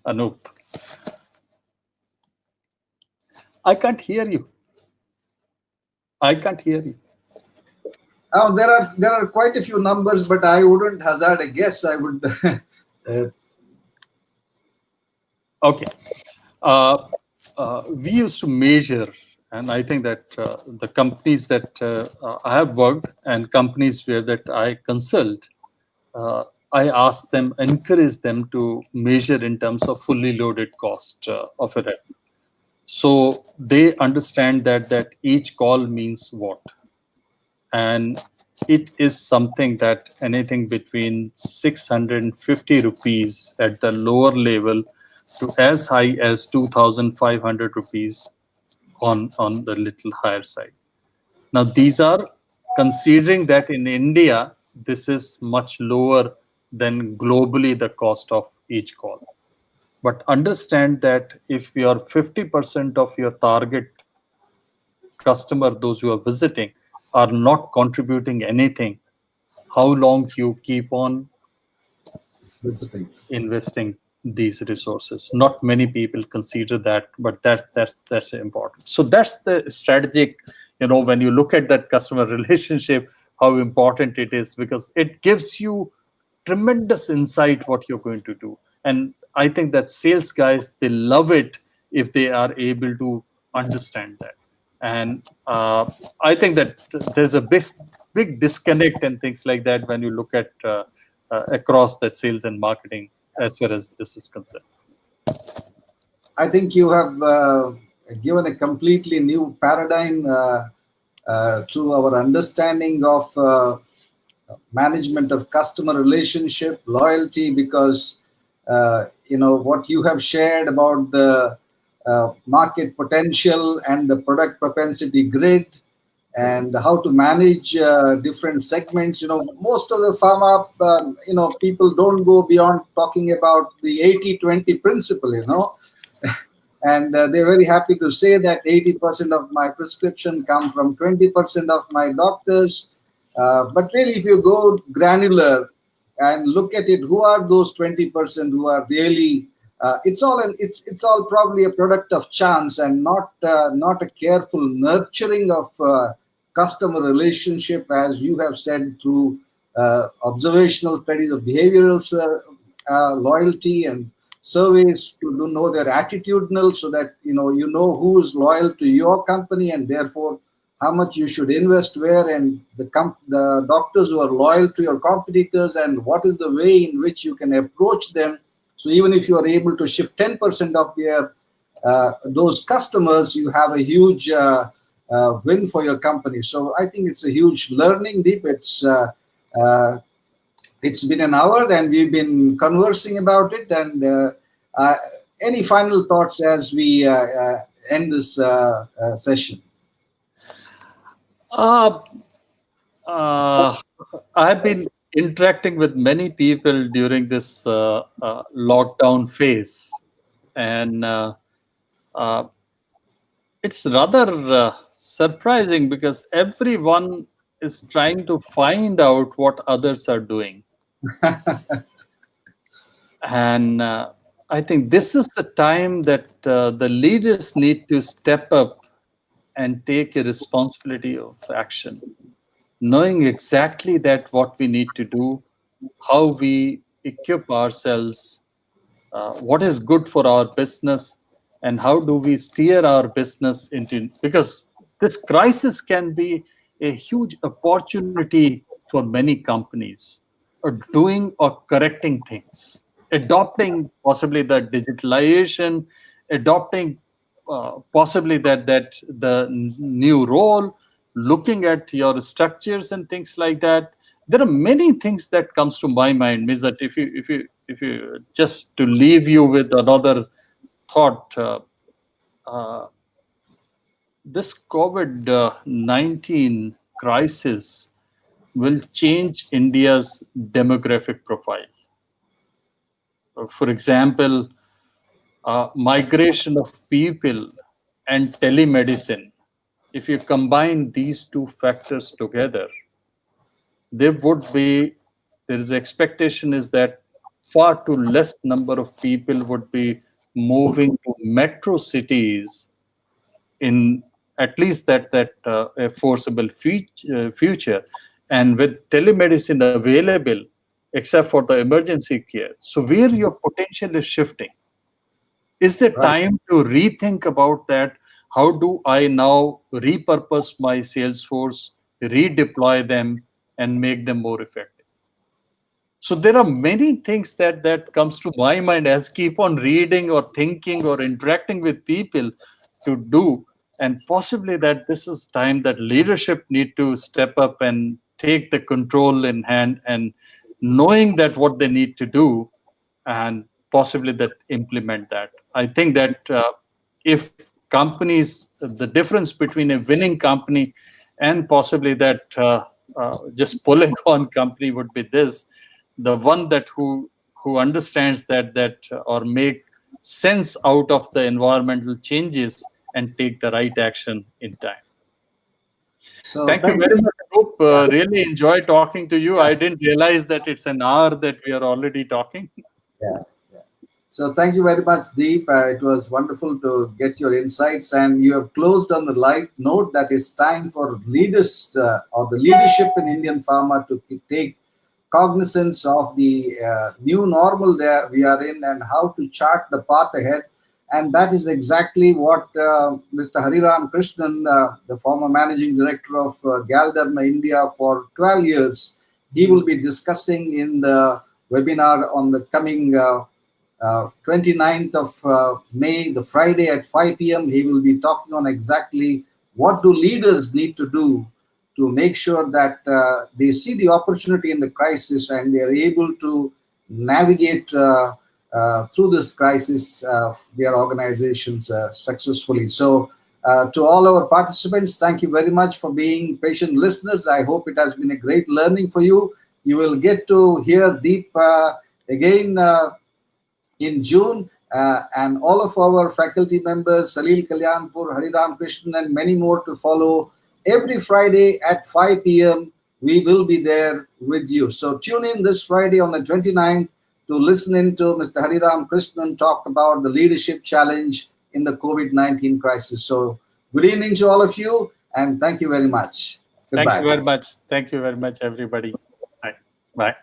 Anup? I can't hear you. I can't hear you. Now, there are quite a few numbers, but I wouldn't hazard a guess. I would. Okay. We used to measure, and I think that the companies that I have worked and companies where that I consult, I ask them, encourage them to measure in terms of fully loaded cost of a rep. So they understand that each call means what. And it is something that anything between 650 rupees at the lower level to as high as 2,500 rupees on the little higher side. Now, these are considering that in India, this is much lower than globally the cost of each call. But understand that if you are 50% of your target customer, those who are visiting, are not contributing anything, how long you keep on investing these resources? Not many people consider that, but that's important. So that's the strategic, when you look at that customer relationship, how important it is, because it gives you tremendous insight what you're going to do. And I think that sales guys, they love it if they are able to understand that. And I think that there's a big disconnect and things like that when you look at across the sales and marketing as far as this is concerned. I think you have given a completely new paradigm to our understanding of management of customer relationship, loyalty, because what you have shared about the market potential and the product propensity grid and how to manage different segments. Most of the pharma, people don't go beyond talking about the 80-20 principle, and they're very happy to say that 80% of my prescription come from 20% of my doctors. But really, if you go granular and look at it, who are those 20% who are really? It's all probably a product of chance and not a careful nurturing of customer relationship, as you have said, through observational studies of behavioral loyalty and surveys to know their attitudinal, so that you know who is loyal to your company and therefore how much you should invest where, and the doctors who are loyal to your competitors, and what is the way in which you can approach them. So even if you are able to shift 10% of their those customers, you have a huge win for your company. So I think it's a huge learning, Deep. It's been an hour and we've been conversing about it. And any final thoughts as we end this session? Uh, I've been interacting with many people during this lockdown phase, and uh, it's rather surprising because everyone is trying to find out what others are doing. And I think this is the time that the leaders need to step up and take a responsibility of action, knowing exactly that what we need to do, how we equip ourselves, what is good for our business, and how do we steer our business into, because this crisis can be a huge opportunity for many companies doing or correcting things, adopting possibly the digitalization, adopting possibly that the new role, looking at your structures and things like that. There are many things that comes to my mind, means that if you just to leave you with another thought, uh, this COVID-19 crisis will change India's demographic profile. For example, migration of people and telemedicine. If you combine these two factors together, there would be, there is expectation is that far too less number of people would be moving to metro cities in at least that a foreseeable future, and with telemedicine available except for the emergency care. So where your potential is shifting, is the Right. time to rethink about that. How do I now repurpose my sales force, redeploy them, and make them more effective? So there are many things that comes to my mind as keep on reading or thinking or interacting with people to do. And possibly that this is time that leadership need to step up and take the control in hand, and knowing that what they need to do, and possibly that implement that. I think that if companies, the difference between a winning company and possibly that just pulling on company would be this: the one that who understands that or make sense out of the environmental changes and take the right action in time. So Thank you thank very you. much, Anup. Yeah, Really enjoy talking to you. I didn't realize that it's an hour that we are already talking. yeah, yeah. So thank you very much, Deep. It was wonderful to get your insights, and you have closed on the light note that it's time for leaders or the leadership in Indian pharma to take cognizance of the new normal that we are in and how to chart the path ahead. And that is exactly what Mr. Hariram Krishnan, the former managing director of Galderma India for 12 years, he will be discussing in the webinar on the coming 29th of May, the Friday at 5 p.m. He will be talking on exactly what do leaders need to do to make sure that they see the opportunity in the crisis and they are able to navigate through this crisis their organizations successfully. So to all our participants, thank you very much for being patient listeners. I hope it has been a great learning for you. You will get to hear Deep again in June, and all of our faculty members, Salil Kalyanpur, Hariram Krishnan, and many more to follow. Every Friday at 5 p.m., we will be there with you. So tune in this Friday on the 29th to listen in to Mr. Hariram Krishnan talk about the leadership challenge in the COVID-19 crisis. So good evening to all of you, and thank you very much. Thank you Goodbye. very much. Thank you very much, everybody. Bye. Bye.